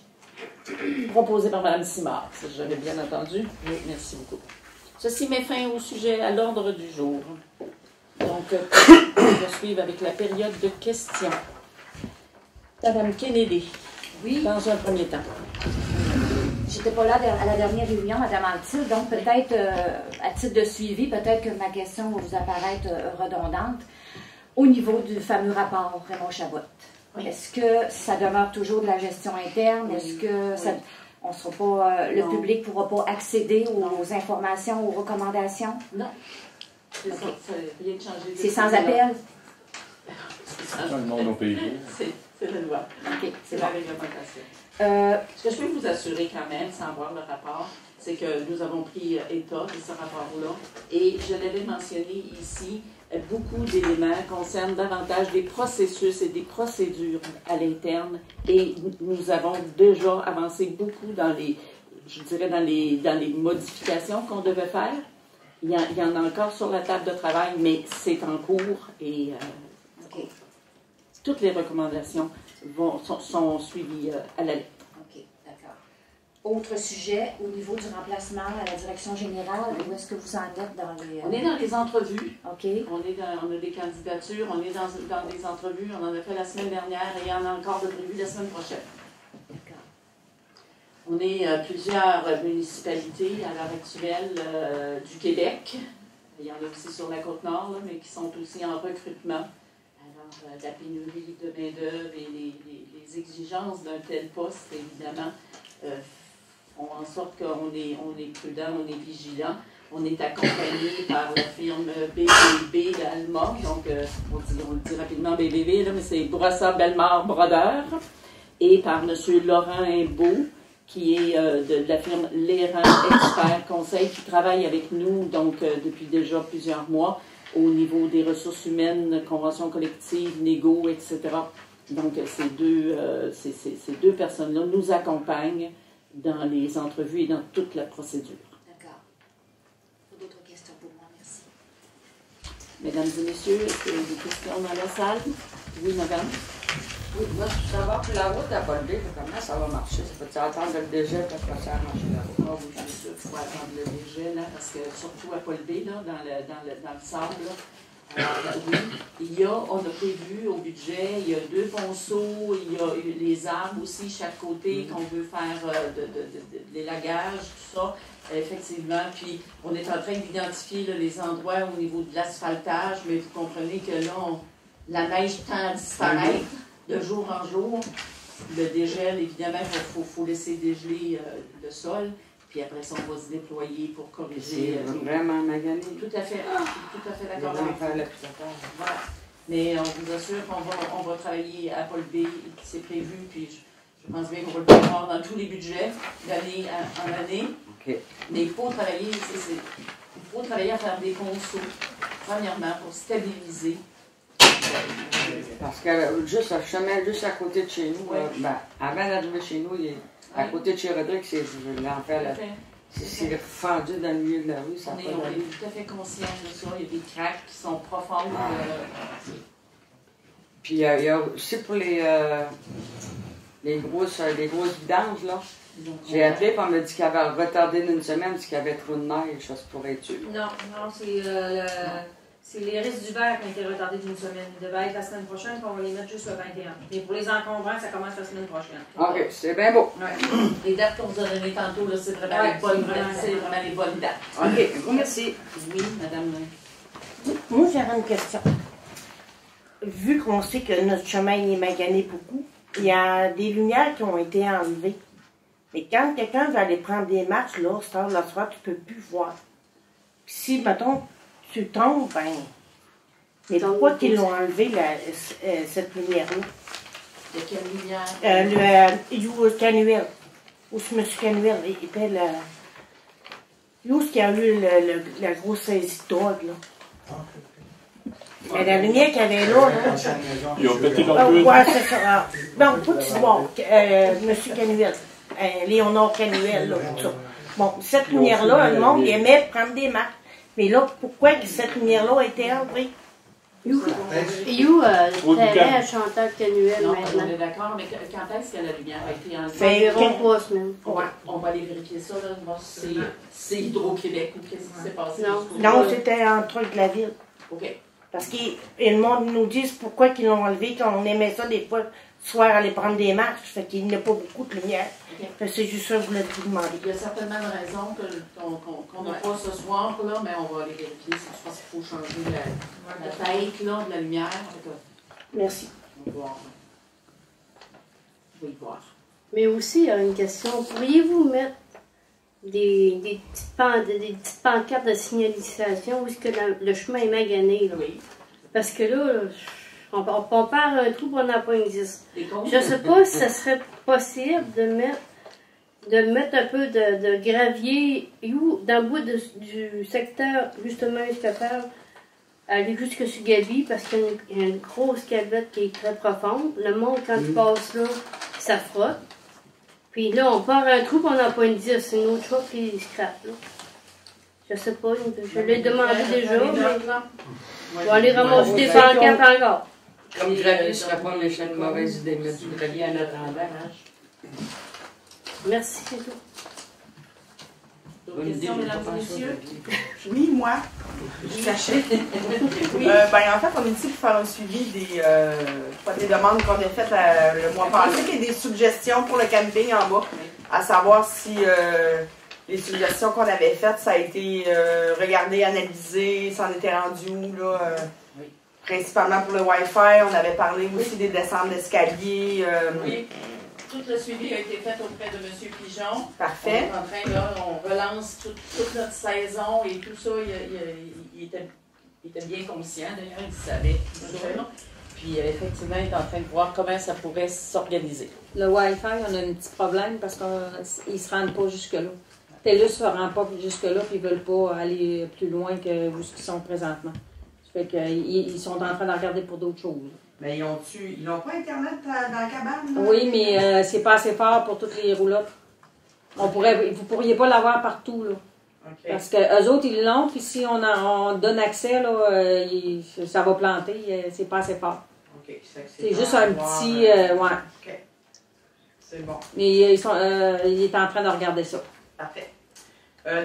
Proposé par Mme Simard, si j'avais bien entendu. Oui, merci beaucoup. Ceci met fin au sujet à l'ordre du jour. Donc, on va suivre avec la période de questions. Madame Kennedy, oui, dans un premier temps. J'étais pas là à la dernière réunion, Madame Anctil, donc peut-être, à titre de suivi, peut-être que ma question va vous apparaître redondante. Au niveau du fameux rapport Raymond Chabot, oui. Est-ce que ça demeure toujours de la gestion interne? Oui. Est-ce que ça, on sera pas, le public ne pourra pas accéder aux informations, aux recommandations? Non. C'est okay. Rien de changé. C'est sans appel? C'est le nom de nos pays. C'est la loi. OK, c'est la réglementation. Ce que je peux vous assurer quand même, sans voir le rapport, c'est que nous avons pris état de ce rapport-là. Et je l'avais mentionné ici, beaucoup d'éléments concernent davantage des processus et des procédures à l'interne. Et nous avons déjà avancé beaucoup dans les, je dirais, dans les modifications qu'on devait faire. Il y en a encore sur la table de travail, mais c'est en cours et okay. Toutes les recommandations sont suivies à la lettre. OK, d'accord. Autre sujet, au niveau du remplacement à la direction générale, où est-ce que vous en êtes dans les... On est dans les entrevues. OK. On a des candidatures, on est dans des entrevues. On en a fait la semaine dernière et il y en a encore de prévu la semaine prochaine. D'accord. On est plusieurs municipalités à l'heure actuelle du Québec. Il y en a aussi sur la Côte-Nord, là, mais qui sont aussi en recrutement. Alors, la pénurie de main-d'œuvre et les exigences d'un tel poste, évidemment, font en sorte qu'on est prudent, on est vigilant. On est accompagné par la firme BBB Alma, donc on le dit rapidement BBB, là, mais c'est Bourassa Bellemare Brodeur, et par M. Laurent Imbeau, qui est de la firme Léran Expert Conseil, qui travaille avec nous donc depuis déjà plusieurs mois au niveau des ressources humaines, conventions collectives, négos, etc. Donc ces deux personnes-là nous accompagnent dans les entrevues et dans toute la procédure. D'accord. D'autres questions pour moi, merci. Mesdames et messieurs, est-ce qu'il y a des questions dans la salle? Oui, madame. Oui, moi, je veux savoir que la route à Paul-B, comment ça va marcher? Ça peut-tu attendre le dégel pour que ça marche la route? Ah oui, c'est sûr qu'il faut attendre le dégel, là, parce que surtout à Paul-B, là, dans le sable, là, oui, on a prévu au budget, il y a 2 ponceaux, il y a les arbres aussi, chaque côté, qu'on veut faire de l'élagage, tout ça, effectivement. Puis, on est en train d'identifier les endroits au niveau de l'asphaltage, mais vous comprenez que là, la neige tend à disparaître de jour en jour. Le dégel, évidemment, il faut laisser dégeler le sol. Puis après ça, on va se déployer pour corriger. C'est vraiment magané. Tout à fait d'accord avec vous. Voilà. Mais on vous assure qu'on va travailler à Paul B, c'est prévu, puis je pense bien qu'on va le prévoir dans tous les budgets d'année en année. Okay. Mais il faut travailler à faire des ponceaux, premièrement, pour stabiliser. Parce que juste le chemin, juste à côté de chez nous, ouais. Avant d'arriver chez nous, il est à côté de chez Rodrigue, c'est l'enfer. C'est fendu dans le milieu de la rue. On est tout à fait conscient de ça. Il y a des craques qui sont profondes. Puis il y a aussi pour les grosses vidanges, là. J'ai appelé et on m'a dit qu'il avait retardé d'une semaine parce qu'il y avait trop de neige. Ça se pourrait-tu? Non, c'est les risques d'hiver qui ont été retardés d'une semaine. Ils devaient être la semaine prochaine, puis on va les mettre juste le 21. Et pour les encombrants, ça commence la semaine prochaine. OK, c'est bien beau. Ouais. Les dates qu'on vous a données tantôt, là, c'est vraiment, les bonnes dates. OK, merci. Oui, madame. Moi, j'avais une question. Vu qu'on sait que notre chemin est magané beaucoup, il y a des lumières qui ont été enlevées. Mais quand quelqu'un va aller prendre des marches, là, cette heure, le soir, tu peux plus voir. Puis si, mettons, tu tombes, ben... Mais pourquoi qu'ils l'ont enlevé, cette lumière-là? De quelle lumière? Le Canuel. Où ce M. Canuel était le... Où est-ce qu'il y a eu la grosse saisie de drogue, là? Mais la lumière qu'il y avait là, Ils ont pété leur là... gueule. Ouais, c'est ça. Non, pas de voir. M. Canuel. Léonard Canuel, là, tout ça. Bon, cette lumière-là, le monde aimait prendre des marques. Mais là, pourquoi cette lumière-là a été enlevée? Où le terrain à Chantal Canuel Non, maintenant? on est d'accord, mais quand est-ce que la lumière a été enlevée? Fait Environ 3 semaines. On va aller vérifier ça, là, voir si c'est Hydro-Québec ou qu'est-ce qui s'est passé. Non, c'était un truc de la ville. OK. Parce que le monde nous dit pourquoi ils l'ont enlevé, quand on aimait ça des fois, le soir aller prendre des marches, fait qu'il n'y a pas beaucoup de lumière. Okay. Fait que c'est juste ça que je voulais vous demander. Il y a certainement une raison qu'on n'a pas ce soir, là, mais on va aller vérifier. Je pense qu'il faut changer la tête là, de la lumière. Merci. On va voir. Je vais y voir. Mais aussi, il y a une question. Pourriez-vous mettre des petites pancartes de signalisation où est-ce que le chemin est magané? Là? Oui. Parce que là, on perd un trou pour n'en pas existe. Je ne sais pas si ça serait possible de mettre un peu de gravier dans le bout du secteur, justement, escapade, aller jusque sur Gabi, parce qu'il y a une grosse cavette qui est très profonde. Le monde, quand il passe là, ça frotte. Puis là, on part un trou, puis on n'a pas une 10. C'est une autre chose qui scrape, là. Je sais pas, je l'ai demandé déjà, mais je vais aller ramasser des pancartes encore. Comme gravier, ce serait pas une mauvaise idée, mais du gravier en attendant. Hein? Merci, c'est tout. D'autres questions, mesdames et messieurs? Oui, moi. Sachez. Oui. En fait, on est ici pour faire un suivi des demandes qu'on a faites le mois passé, qu'il y a des suggestions pour le camping en bas, à savoir si les suggestions qu'on avait faites, ça a été regardé, analysé, ça en était rendu où, là, principalement pour le Wi-Fi. On avait parlé aussi des descentes d'escalier. Oui. Tout le suivi a été fait auprès de M. Pigeon. Parfait. On est en train, là, on relance toute notre saison et tout ça. Il était bien conscient, d'ailleurs, il savait tout ça. Puis, effectivement, il est en train de voir comment ça pourrait s'organiser. Le Wi-Fi, on a un petit problème parce qu'ils ne se rendent pas jusque-là. TELUS ne se rend pas jusque-là puis ils ne veulent pas aller plus loin que où ils sont présentement. Ça fait qu'ils sont en train de regarder pour d'autres choses. Mais ils n'ont pas Internet dans la cabane? Là? Oui, mais c'est pas assez fort pour toutes les roulottes. Vous ne pourriez pas l'avoir partout, là. Okay. Parce qu'eux autres, ils l'ont, puis si on donne accès, là, ça va planter, c'est pas assez fort. Okay. C'est juste un petit... ouais. OK. C'est bon. Mais il est en train de regarder ça. Parfait.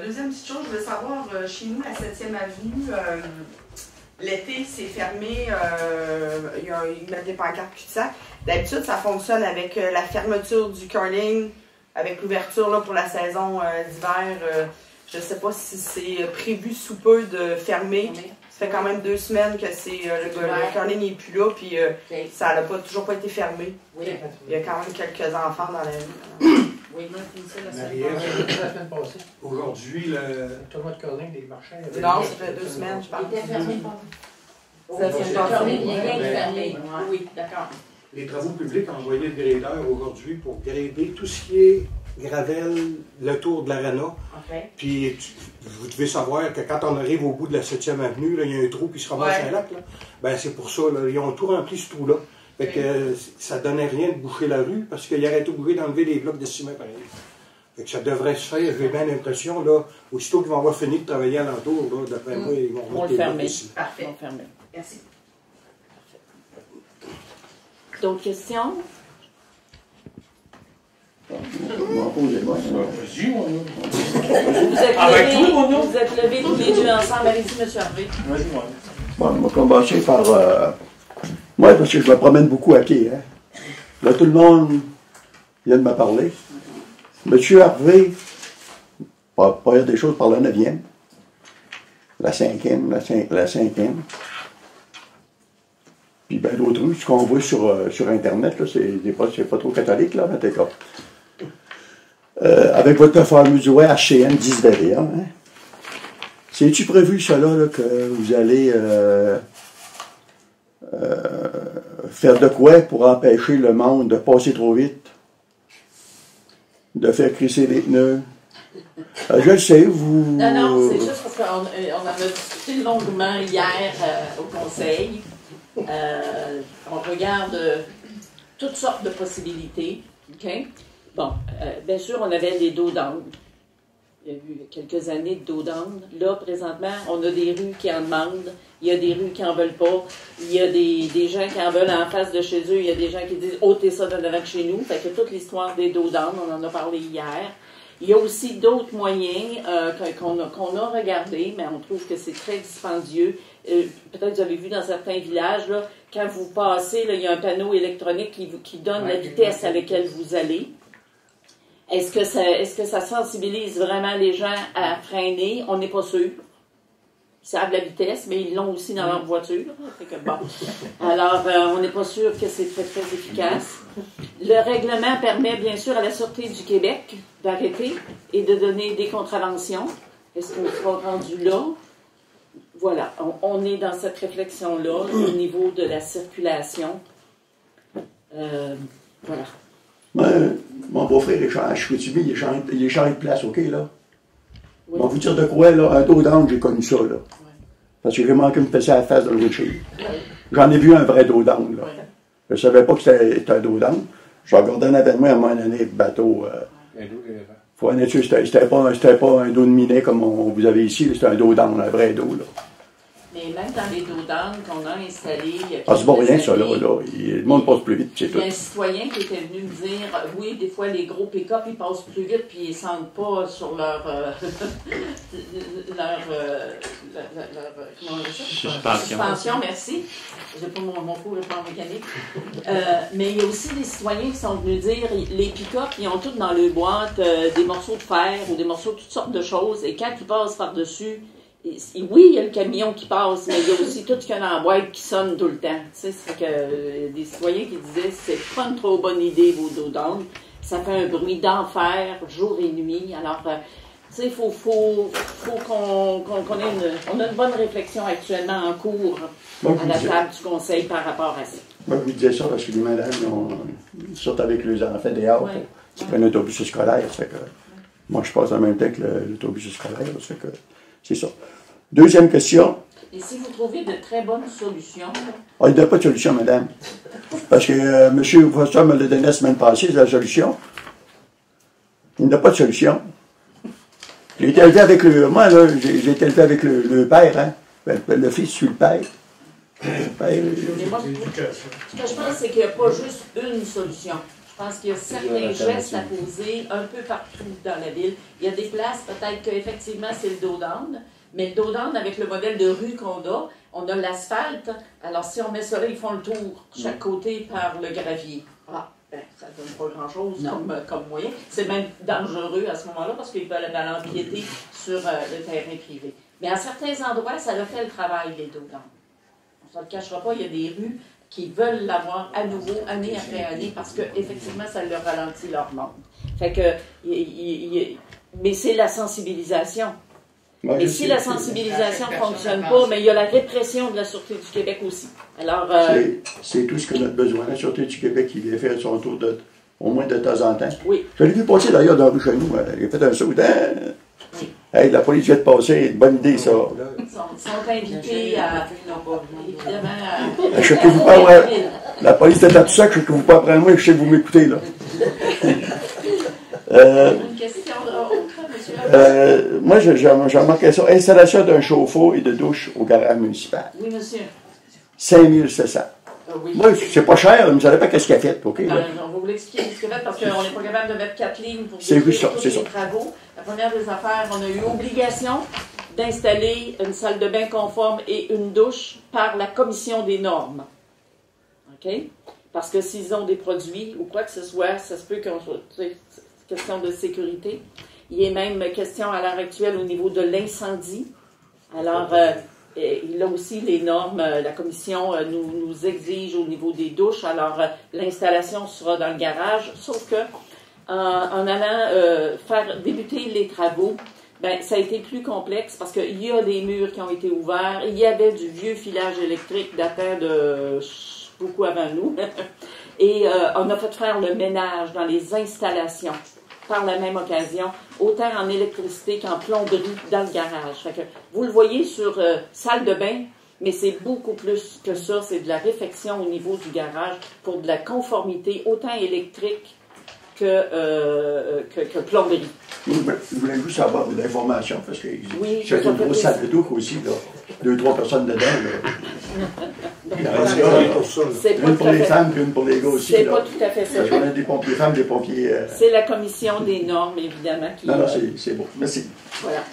Deuxième petite chose, je voulais savoir, chez nous, à 7e Avenue, l'été, c'est fermé, ils mettent des pancartes cul-de-sac. D'habitude, ça fonctionne avec la fermeture du curling, avec l'ouverture là, pour la saison d'hiver. Je ne sais pas si c'est prévu sous peu de fermer. Ça fait quand même 2 semaines que le curling n'est plus là, puis ça n'a toujours pas été fermé. Oui. Il y a quand même quelques enfants dans la rue. Oui, moi, je finis ça la semaine passée. Aujourd'hui, le tournoi de curling des marchés. Non, ça fait 2 semaines, je pense. Il était fermé, Oui, d'accord. Les travaux publics ont envoyé le gradeur aujourd'hui pour grader tout ce qui est gravel, le tour de l'aréna. Okay. Puis, vous devez savoir que quand on arrive au bout de la 7e avenue, là, il y a un trou qui se ramasse un lac. Là. Ben, c'est pour ça, là, ils ont tout rempli ce trou-là. Fait que ça donnait rien de boucher la rue parce qu'il aurait été obligé d'enlever des blocs de ciment pareil. Fait que ça devrait se faire, j'ai bien l'impression, là, aussitôt qu'ils vont avoir fini de travailler alentour, là, d'après moi, ils vont remettre les blocs ici. Parfait. Ils vont fermer. Merci. D'autres questions? Vous êtes levés tous les deux ensemble. Allez-y, M. Harvey. Vas-y, moi. Bon, on va commencer par... moi, parce que je me promène beaucoup à pied. Hein. Là, tout le monde vient de me parler. M. Harvey va dire des choses par la 9e, la 5e, la 5e. Puis ben, d'autres rues, ce qu'on voit sur Internet, c'est pas trop catholique, là, mais t'es comme. avec votre fameux jouet HCN 1021, hein? C'est-tu prévu, cela, là, que vous allez faire de quoi pour empêcher le monde de passer trop vite? De faire crisser les pneus? Je le sais, vous... Non, c'est juste parce qu'on en a discuté longuement hier au conseil. On regarde toutes sortes de possibilités. OK? Bon, bien sûr, on avait des dos d'angle. Il y a eu quelques années de dos d'angle. Là, présentement, on a des rues qui en demandent. Il y a des rues qui n'en veulent pas. Il y a des gens qui en veulent en face de chez eux. Il y a des gens qui disent « ôtez ça de devant de chez nous ». Fait que toute l'histoire des dos d'angle, on en a parlé hier. Il y a aussi d'autres moyens qu'on a regardés, mais on trouve que c'est très dispendieux. Peut-être que vous avez vu dans certains villages, là, quand vous passez, là, il y a un panneau électronique qui donne la vitesse à laquelle vous allez. Est-ce que ça sensibilise vraiment les gens à freiner? On n'est pas sûr. Ils savent la vitesse, mais ils l'ont aussi dans leur voiture. Fait que bon. Alors, on n'est pas sûr que c'est très, très efficace. Le règlement permet, bien sûr, à la Sûreté du Québec d'arrêter et de donner des contraventions. Est-ce qu'on sera rendu là? Voilà, on est dans cette réflexion-là au niveau de la circulation. Voilà. Mon beau-frère est à Chicoutimi, il est changé de place, OK, là? Oui. On va vous dire de quoi, là? Un dos d'angle, j'ai connu ça, là. Oui. Parce que j'ai manqué me passer à la face dans le windshield. Oui. J'en ai vu un vrai dos d'angle, là. Oui. Je ne savais pas que c'était un dos d'angle. Je regardais en avant de moi à un moment donné, le bateau. Faut en être sûr, c'était pas un dos de minet comme vous avez ici, c'était un dos d'angle, un vrai dos, là. Mais même dans les dos d'angle qu'on a installés... c'est pas rien, ça, là. Le monde passe plus vite, c'est tout. Il y a un citoyen qui était venu me dire, oui, des fois, les gros pick-up, ils passent plus vite, puis ils ne sentent pas sur leur suspension, merci. J'ai pas mon cours de plan mécanique. Mais il y a aussi des citoyens qui sont venus dire, les pick-up, ils ont tous dans leur boîte des morceaux de fer ou des morceaux de toutes sortes de choses, et quand ils passent par-dessus, oui, il y a le camion qui passe, mais il y a aussi tout ce qu'il y a dans la boîte qui sonne tout le temps. Tu sais, c'est que des citoyens qui disaient c'est pas une trop bonne idée vos dos d'angle, ça fait un bruit d'enfer jour et nuit. Alors, tu sais, il faut qu'on ait on a une bonne réflexion actuellement en cours à la table du conseil par rapport à ça. Moi, je vous disais ça parce que les madames sortent avec les enfants dehors, ils prennent l'autobus scolaire. Que, moi, je passe en même temps que l'autobus scolaire. C'est ça. Deuxième question. Et si vous trouvez de très bonnes solutions? Il n'y a pas de solution, madame. Parce que M. Foster me l'a donné la semaine passée, c'est la solution. Il n'y a pas de solution. J'ai été élevé avec moi, là, j'ai été élevé avec le père, hein. Le fils suit le père. Moi, ce que je pense, c'est qu'il n'y a pas juste une solution. Je pense qu'il y a certains gestes à poser un peu partout dans la ville. Il y a des places, peut-être qu'effectivement, c'est le dos d'angle, mais le dos d'angle, avec le modèle de rue qu'on a, on a l'asphalte. Alors, si on met ça là, ils font le tour, chaque côté, par le gravier. Ah, ben, ça ne donne pas grand-chose comme moyen. C'est même dangereux à ce moment-là, parce qu'ils veulent aller empiéter sur le terrain privé. Mais à certains endroits, ça a fait le travail, les dos d'angle. On ne se le cachera pas, il y a des rues qui veulent l'avoir à nouveau, année après année, parce qu'effectivement, ça leur ralentit leur monde. Fait que, mais c'est la sensibilisation. Et si la sensibilisation ne fonctionne pas, mais il y a la répression de la Sûreté du Québec aussi. Alors, c'est tout ce que notre besoin. La Sûreté du Québec, qui vient faire son tour au moins de temps en temps. Oui. Je l'ai vu passer d'ailleurs dans la rue chez nous. Il a fait un saut. Hey, la police vient de passer, bonne idée ça. Ils sont invités à, évidemment, je sais que vous pas, la police est à tout ça, je sais que vous pas après moi, je sais que vous m'écoutez là. Une question autre, monsieur? Moi, j'ai remarqué ça. Installation d'un chauffe-eau et de douche au garage municipal. Oui, monsieur. 5700. Oui. Moi, c'est pas cher, mais vous ne savez pas qu'est-ce qu'il a fait, OK? On va vous l'expliquer ce qu'il a fait, parce qu'on n'est pas capable de mettre 4 lignes pour tous les travaux. La première des affaires, on a eu obligation d'installer une salle de bain conforme et une douche par la commission des normes. OK? Parce que s'ils ont des produits ou quoi que ce soit, ça se peut qu'on soit... C'est question de sécurité. Il est même question à l'heure actuelle au niveau de l'incendie. Alors... là aussi, les normes, la commission nous exige au niveau des douches. Alors, l'installation sera dans le garage, sauf que en allant faire débuter les travaux, ben, ça a été plus complexe parce qu'il y a des murs qui ont été ouverts. Il y avait du vieux filage électrique datant de beaucoup avant nous. Et on a fait faire le ménage dans les installations par la même occasion, autant en électricité qu'en plomberie dans le garage. Fait que, vous le voyez sur salle de bain, mais c'est beaucoup plus que ça. C'est de la réfection au niveau du garage pour de la conformité, autant électrique que plomberie. Je voulais juste avoir de l'information, parce que oui, j'ai une grosse salle de douche aussi, là. 2-3 personnes dedans. Une pour les femmes, puis une pour les gars aussi. C'est pas tout à fait ça. On a des pompiers femmes, des pompiers... C'est la commission des normes, évidemment. Qui, non, c'est bon. Merci. Voilà.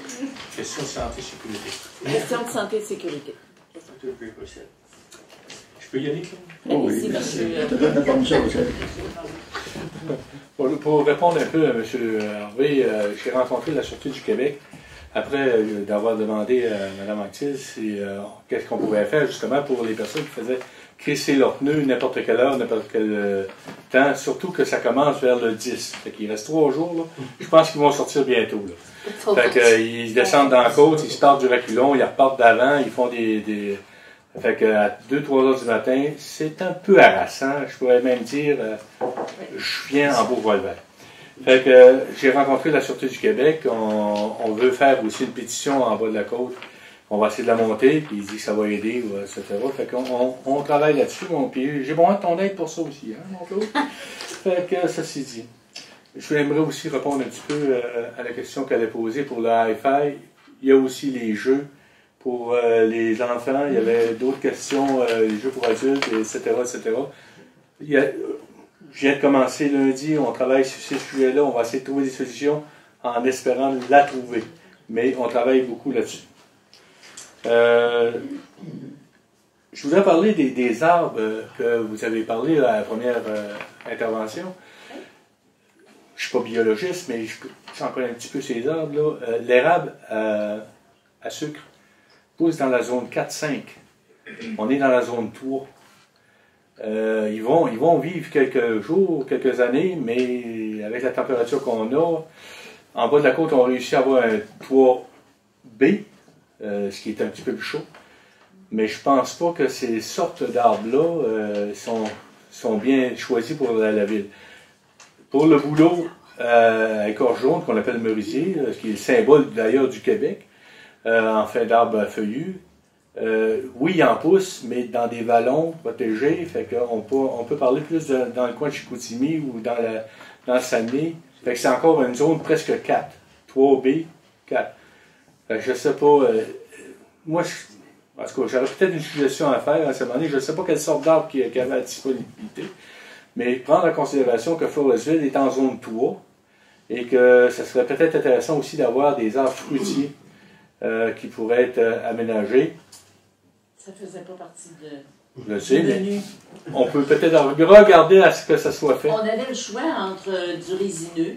Question de santé-sécurité. Question de santé-sécurité. Je peux y aller? Allez-y, monsieur. Pour répondre un peu à M. Harvey, j'ai rencontré la Sûreté du Québec après d'avoir demandé à Mme Anctil qu'est-ce qu'on pouvait faire justement pour les personnes qui faisaient crisser leurs pneus n'importe quelle heure, n'importe quel temps, surtout que ça commence vers le 10. Fait qu'il reste 3 jours. Là. Je pense qu'ils vont sortir bientôt. Là. Fait qu'ils descendent dans la côte, ils startent du reculon, ils repartent d'avant, ils font des... Fait qu'à 2-3 heures du matin, c'est un peu harassant. Je pourrais même dire, je viens en beau voile vert. Fait que j'ai rencontré la Sûreté du Québec. On veut faire aussi une pétition en bas de la côte. On va essayer de la monter, puis il dit que ça va aider, etc. Fait qu'on travaille là-dessus. Puis j'ai besoin de ton aide pour ça aussi, hein, mon Claude? Fait que ça c'est dit. Je aimerais aussi répondre un petit peu à la question qu'elle a posée pour le hi-fi. Il y a aussi les jeux. Pour les enfants, il y avait d'autres questions, les jeux pour adultes, etc., etc. Je viens de commencer lundi, on travaille sur ces sujets-là, on va essayer de trouver des solutions en espérant la trouver. Mais on travaille beaucoup là-dessus. Je voudrais parler des arbres que vous avez parlé à la première intervention. Je ne suis pas biologiste, mais j'en connais un petit peu ces arbres-là. L'érable à sucre pousse dans la zone 4-5. On est dans la zone 3. Ils vont vivre quelques jours, quelques années, mais avec la température qu'on a, en bas de la côte, on réussit à avoir un 3B, ce qui est un petit peu plus chaud. Mais je pense pas que ces sortes d'arbres-là sont bien choisis pour la ville. Pour le bouleau à écorce jaune, qu'on appelle merisier, ce qui est le symbole d'ailleurs du Québec, en fin d'arbre feuillu. Oui, il en pousse, mais dans des vallons protégés. Fait qu'on peut parler plus dans le coin de Chicoutimi ou dans le Saguenay. Fait que c'est encore une zone presque 4. 3B, 4. Fait que je sais pas. Moi, en tout cas, j'aurais peut-être une suggestion à faire à ce moment-là. Je ne sais pas quelle sorte d'arbre qui avait à disponibilité. Mais prendre en considération que Forestville est en zone 3 et que ce serait peut-être intéressant aussi d'avoir des arbres fruitiers qui pourraient être aménagés. Ça ne faisait pas partie de... Je le sais, mais on peut peut-être regarder à ce que ça soit fait. On avait le choix entre du résineux.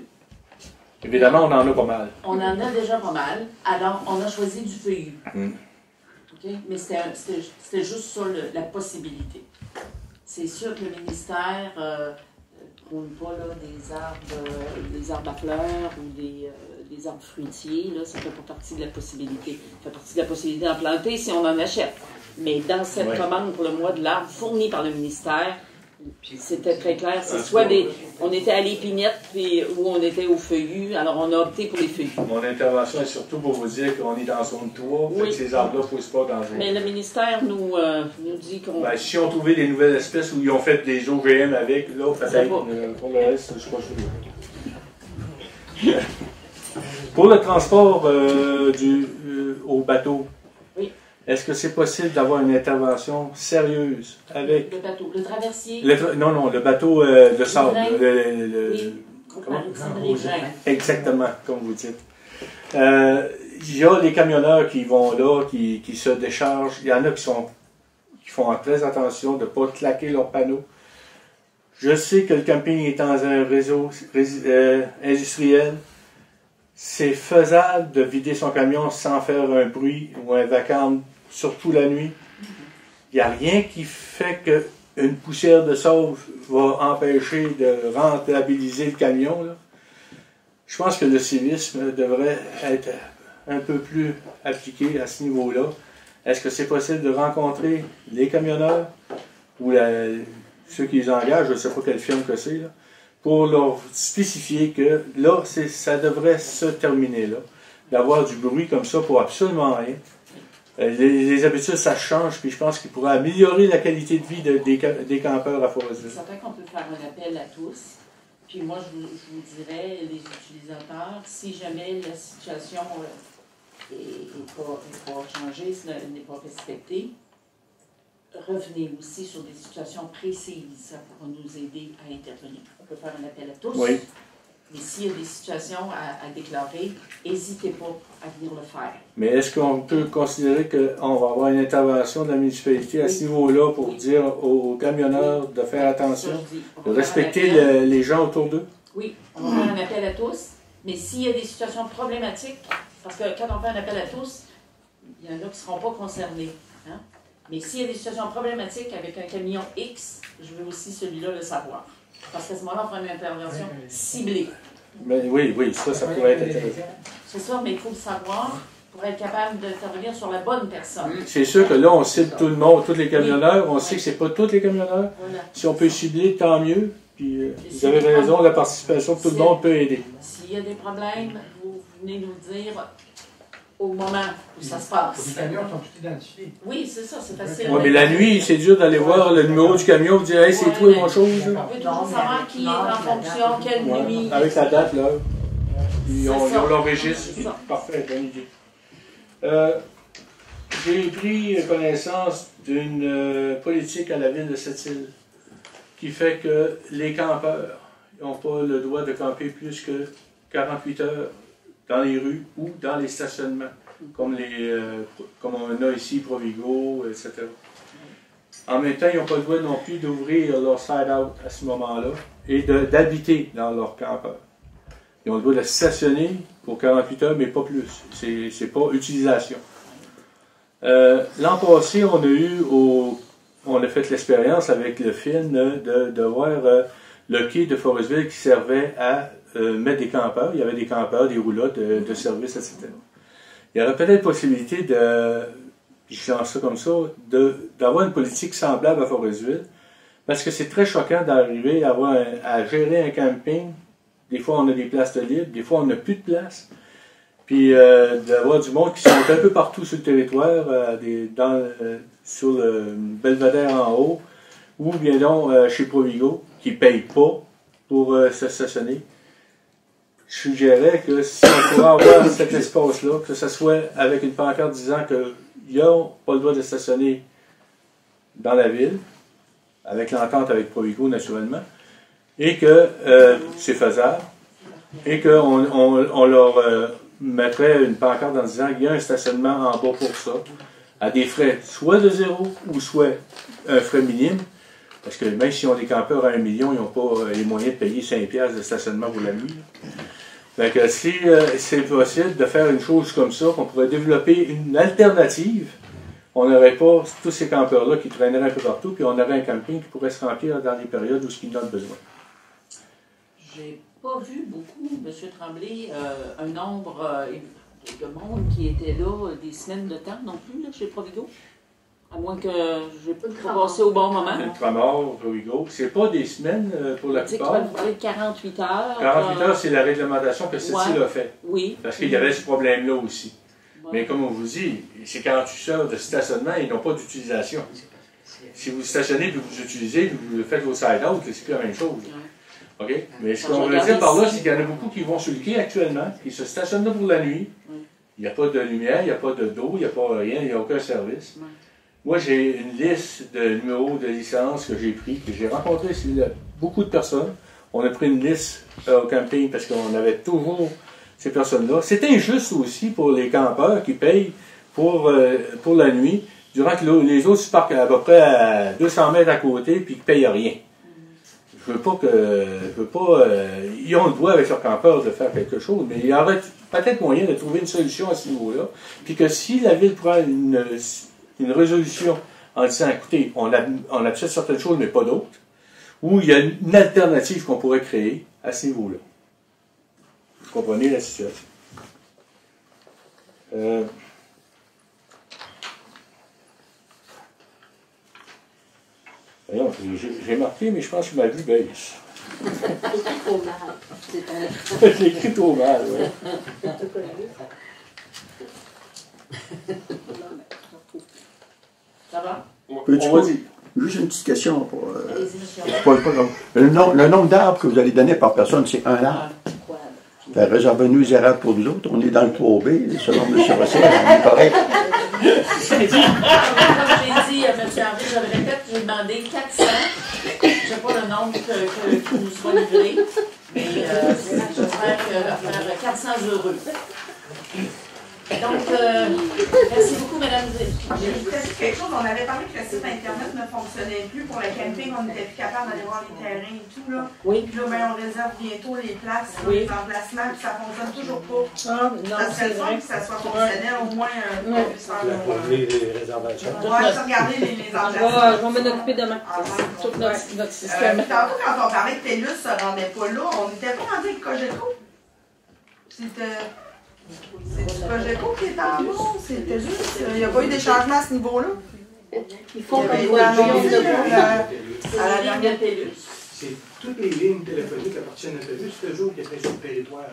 Évidemment, on en a pas mal. On en a déjà pas mal. Alors, on a choisi du feuillu. Okay? Mais c'était juste sur la possibilité. C'est sûr que le ministère ne prône pas là, des arbres à fleurs ou des arbres fruitiers. Là, ça ne fait pas partie de la possibilité. Ça fait partie de la possibilité d'en planter si on en achète. Mais dans cette commande pour le mois de l'arbre fournie par le ministère, c'était très clair. C'est soit on était à l'épinette ou on était au feuillu. Alors, on a opté pour les feuillus. Mon intervention est surtout pour vous dire qu'on est dans zone 3, que ces arbres-là ne poussent pas dans zone 3. Mais le ministère nous dit qu'on... Ben, si on trouvait des nouvelles espèces où ils ont fait des OGM avec, là, peut-être. Pour le reste, je ne suis pas sûr. Pour le transport au bateau, est-ce que c'est possible d'avoir une intervention sérieuse avec... Le bateau, le traversier? Non, le bateau de sable. Exactement, comme vous dites. Il y a les camionneurs qui vont là, qui se déchargent. Il y en a qui font très attention de ne pas claquer leurs panneaux. Je sais que le camping est dans un réseau industriel. C'est faisable de vider son camion sans faire un bruit ou un vacarme, surtout la nuit. Il n'y a rien qui fait qu'une poussière de sauve va empêcher de rentabiliser le camion. Là. Je pense que le civisme devrait être un peu plus appliqué à ce niveau-là. Est-ce que c'est possible de rencontrer les camionneurs ou ceux qui les engagent, je ne sais pas quelle firme que c'est, pour leur spécifier que là, ça devrait se terminer là. D'avoir du bruit comme ça pour absolument rien. Les habitudes, ça change, puis je pense qu'il pourrait améliorer la qualité de vie des campeurs à Forestville. C'est certain qu'on peut faire un appel à tous. Puis moi, je vous dirais, les utilisateurs, si jamais la situation n'est pas changée, n'est pas respectée, revenez aussi sur des situations précises. Ça pourra nous aider à intervenir. On peut faire un appel à tous. Oui. Mais s'il y a des situations à déclarer, n'hésitez pas à venir le faire. Mais est-ce qu'on peut considérer qu'on va avoir une intervention de la municipalité à ce niveau-là pour dire aux camionneurs de faire attention, de respecter les gens autour d'eux? Oui, on va faire un appel à tous, mais s'il y a des situations problématiques, parce que quand on fait un appel à tous, il y en a qui ne seront pas concernés. Hein? Mais s'il y a des situations problématiques avec un camion X, je veux aussi celui-là le savoir. Parce qu'à ce moment-là, on fera une intervention ciblée. Mais oui, ça pourrait être intéressant. C'est ça, mais il faut le savoir pour être capable d'intervenir sur la bonne personne. C'est sûr que là, on cible tout le monde, tous les camionneurs. On sait que ce n'est pas tous les camionneurs. Voilà. Si on peut cibler, tant mieux. Puis vous avez raison, la participation de tout le monde peut aider. S'il y a des problèmes, vous venez nous dire au moment où ça se passe. Les camions sont tous identifiés. Oui, c'est ça, c'est facile. Oui, mais la nuit, c'est dur d'aller voir le numéro du camion, vous dire, hey, c'est toi, mon chose. On peut toujours savoir qui est en fonction, quelle nuit. Avec la date, là. Ils ont leur registre. Parfait, bonne idée. J'ai pris connaissance d'une politique à la ville de Sept-Îles qui fait que les campeurs n'ont pas le droit de camper plus que 48 heures dans les rues ou dans les stationnements, comme on a ici, Provigo, etc. En même temps, ils n'ont pas le droit non plus d'ouvrir leur side-out à ce moment-là et d'habiter dans leur campeur. Ils ont le droit de stationner pour 48 heures, mais pas plus. C'est pas utilisation. L'an passé, on a fait l'expérience avec le film de voir le quai de Forestville qui servait à mettre des campeurs. Il y avait des campeurs, des roulottes de service, etc. Il y aurait peut-être possibilité je lance ça comme ça, d'avoir une politique semblable à Forestville, parce que c'est très choquant d'arriver à gérer un camping. Des fois, on a des places de libre, des fois, on n'a plus de place. Puis d'avoir du monde qui sont un peu partout sur le territoire, sur le Belvédère en haut, ou bien donc chez Provigo, qui ne payent pas pour se stationner. Je suggérais que si on pourrait avoir cet espace-là, que ce soit avec une pancarte disant qu'ils n'ont pas le droit de stationner dans la ville, avec l'entente avec Provigo naturellement, et que c'est faisable, et qu'on leur mettrait une pancarte en disant qu'il y a un stationnement en bas pour ça, à des frais soit de zéro ou soit un frais minime, parce que même si on des campeurs à 1 million, ils n'ont pas les moyens de payer 5$ de stationnement pour la nuit. Donc, si c'est possible de faire une chose comme ça, qu'on pourrait développer une alternative, on n'aurait pas tous ces campeurs-là qui traîneraient un peu partout, puis on aurait un camping qui pourrait se remplir dans les périodes où il en a besoin. J'ai pas vu beaucoup, M. Tremblay, un nombre de monde qui était là des semaines de temps non plus, là, chez Provigo. À moins que je n'ai pas passé au bon moment. Tramor, Provigo, c'est pas des semaines pour la plupart. Tu sais 48 heures. 48 heures, c'est la réglementation que Sept-Îles a fait. Oui. Parce qu'il y avait ce problème-là aussi. Ouais. Mais comme on vous dit, c'est 48 heures de stationnement et non pas d'utilisation. Si vous stationnez et vous utilisez, vous faites vos side-out, c'est plus la même chose. Ouais. OK? Mais ce qu'on veut dire par là, c'est qu'il y en a beaucoup qui vont sur le quai actuellement, qui se stationnent là pour la nuit. Il n'y a pas de lumière, il n'y a pas d'eau, il n'y a pas rien, il n'y a aucun service. Moi, j'ai une liste de numéros de licence que j'ai pris, que j'ai rencontré beaucoup de personnes. On a pris une liste au camping parce qu'on avait toujours ces personnes-là. C'est injuste aussi pour les campeurs qui payent pour la nuit, durant que les autres se parquent à peu près à 200 mètres à côté puis qui ne payent rien. Je veux pas ils ont le droit avec leurs campeurs de faire quelque chose, mais il y aurait peut-être moyen de trouver une solution à ce niveau-là. Puis que si la ville prend une résolution en disant, écoutez, on accepte certaines choses, mais pas d'autres, ou il y a une alternative qu'on pourrait créer à ce niveau-là. Vous comprenez la situation. Voyons, j'ai marqué, mais je pense que ma vue baisse. C'est trop mal. J'ai écrit trop mal, oui. Ça va? Juste une petite question. Le nombre d'arbres que vous allez donner par personne, c'est un arbre. La réserve-nous érable pour nous autres. On est dans le 3B, selon M. Rosset, on est correct. J'ai dit à M. Harvey, je le répète, j'ai demandé 400. Je ne sais pas le nombre qui nous sera livré, mais j'espère faire 400 heureux. Donc, merci beaucoup, Madame. J'ai juste quelque chose. On avait parlé que le site Internet ne fonctionnait plus pour le camping. On n'était plus capable d'aller voir les terrains et tout. Là. Oui. Puis là, ben, on réserve bientôt les places, oui. les emplacements, puis ça ne fonctionne toujours pas. Ah, non, ça serait fun que ça soit fonctionnel, au moins qu'on puisse faire les réservations. Ouais, regarder les emplacements. Je vais m'en occuper demain. Tout notre système. Tantôt, quand on parlait que TELUS ne se rendait pas là, on n'était pas rendu avec Cogeco. C'est du Cogeco qui est en bas, c'était juste. Il n'y a pas eu des changements à ce niveau-là. Il faut qu'on voit voit à la dernière TELUS. C'est toutes les lignes téléphoniques appartiennent à TELUS, c'est toujours qui était sur le territoire.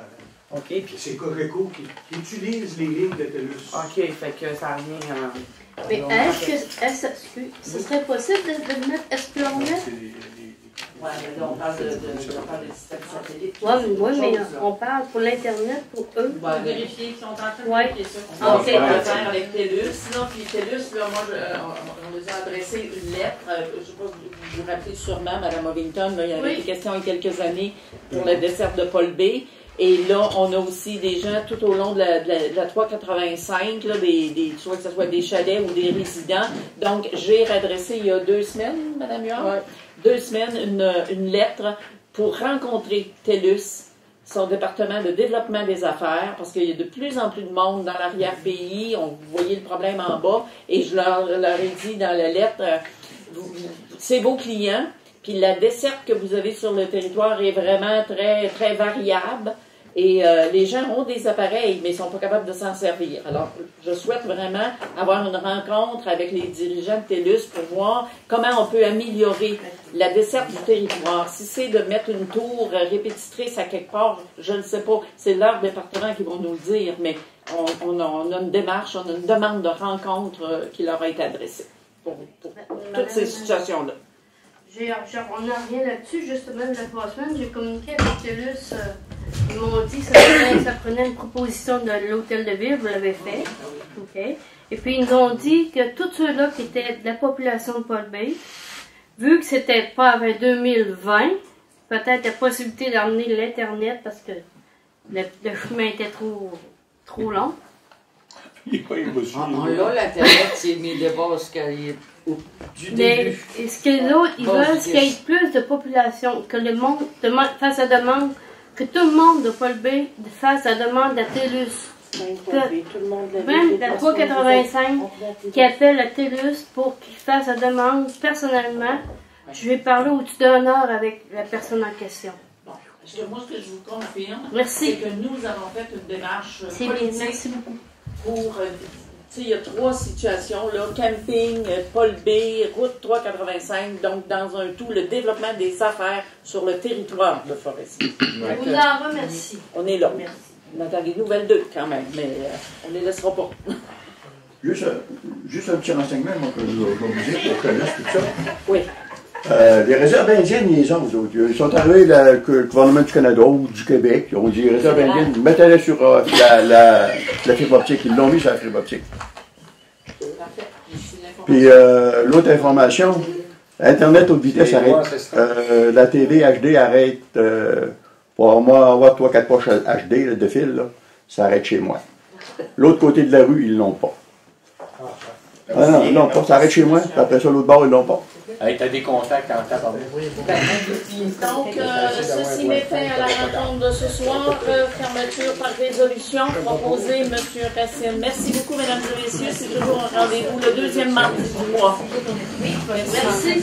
OK. C'est Cogeco qui utilise les lignes de TELUS. OK, fait que ça revient Mais est-ce que ce serait possible de mettre Esplanade? Oui, mais là, on parle de système satellite. Oui, mais on parle pour l'Internet, pour eux. On va vérifier qu'ils sont en train de vérifier ça. On va faire avec TELUS. Puis TELUS, là, moi, on nous a adressé une lettre. Je ne sais pas, vous vous rappelez sûrement, Mme Ovington, là, il y avait des questions il y a quelques années pour la desserte de Paul B. Et là, on a aussi des gens tout au long de la 385, là, soit que ce soit des chalets ou des résidents. Donc, j'ai redressé il y a 2 semaines, Mme Huard, 2 semaines, une lettre pour rencontrer TELUS, son département de développement des affaires, parce qu'il y a de plus en plus de monde dans l'arrière-pays. Vous voyez le problème en bas. Et je leur ai dit dans la lettre, c'est vos clients. Puis la desserte que vous avez sur le territoire est vraiment très, très variable. Et les gens ont des appareils, mais ils ne sont pas capables de s'en servir. Alors, je souhaite vraiment avoir une rencontre avec les dirigeants de TELUS pour voir comment on peut améliorer la desserte du territoire. Si c'est de mettre une tour répétitrice à quelque part, je ne sais pas. C'est leur département qui vont nous le dire, mais on a une démarche, on a une demande de rencontre qui leur a été adressée pour toutes ces situations-là. On n'a rien là-dessus. Justement, la 3 semaines, j'ai communiqué avec TELUS. Ils m'ont dit que ça prenait une proposition de l'hôtel de ville, vous l'avez fait. Okay. Et puis, ils nous ont dit que tous ceux-là qui étaient de la population de Paul Bay, vu que c'était pas avant 2020, peut-être la possibilité d'emmener l'Internet parce que le chemin était trop long. On l'a, l'Internet, c'est mis de base du début. Mais ce que l'autre, ils veulent, c'est qu'il y ait plus de population, que le monde fasse la demande, que tout le monde de Paul Bay fasse la demande à TELUS. Même la 385 qui appelle à TELUS pour qu'il fasse la demande personnellement. Je vais parler au-dessus d'honneur avec la personne en question. Moi, ce que je vous confirme, c'est que nous avons fait une démarche politique. Merci beaucoup. Pour, il y a 3 situations, là, camping, Paul B, route 385, donc dans un tout, le développement des affaires sur le territoire de Forestier. Je vous en remercie. On est là. Merci. On attend des nouvelles d'eux quand même, mais on ne les laissera pas. Juste un petit renseignement, moi, que je vais vous dire pour connaître tout ça. Oui. Les réserves indiennes, ils ont, eux autres. Ils sont arrivés, le gouvernement du Canada ou du Québec, ils ont dit, les réserves indiennes, mettez-les sur la fibre optique. Ils l'ont mis sur la fibre optique. Puis, l'autre information, Internet haute vitesse arrête. La TV HD arrête, pour moi, avoir 3-4 poches HD de fil, là, ça arrête chez moi. L'autre côté de la rue, ils l'ont pas. Ah non, non, pas, ça arrête chez moi. Après ça, l'autre bord, ils l'ont pas. Hey, t'as des contacts en temps. Donc, ceci met fin à la rencontre de ce soir. Fermeture par résolution proposée, M. Racine. Merci beaucoup, mesdames et messieurs. C'est toujours un rendez-vous le 2e mardi du mois. Merci.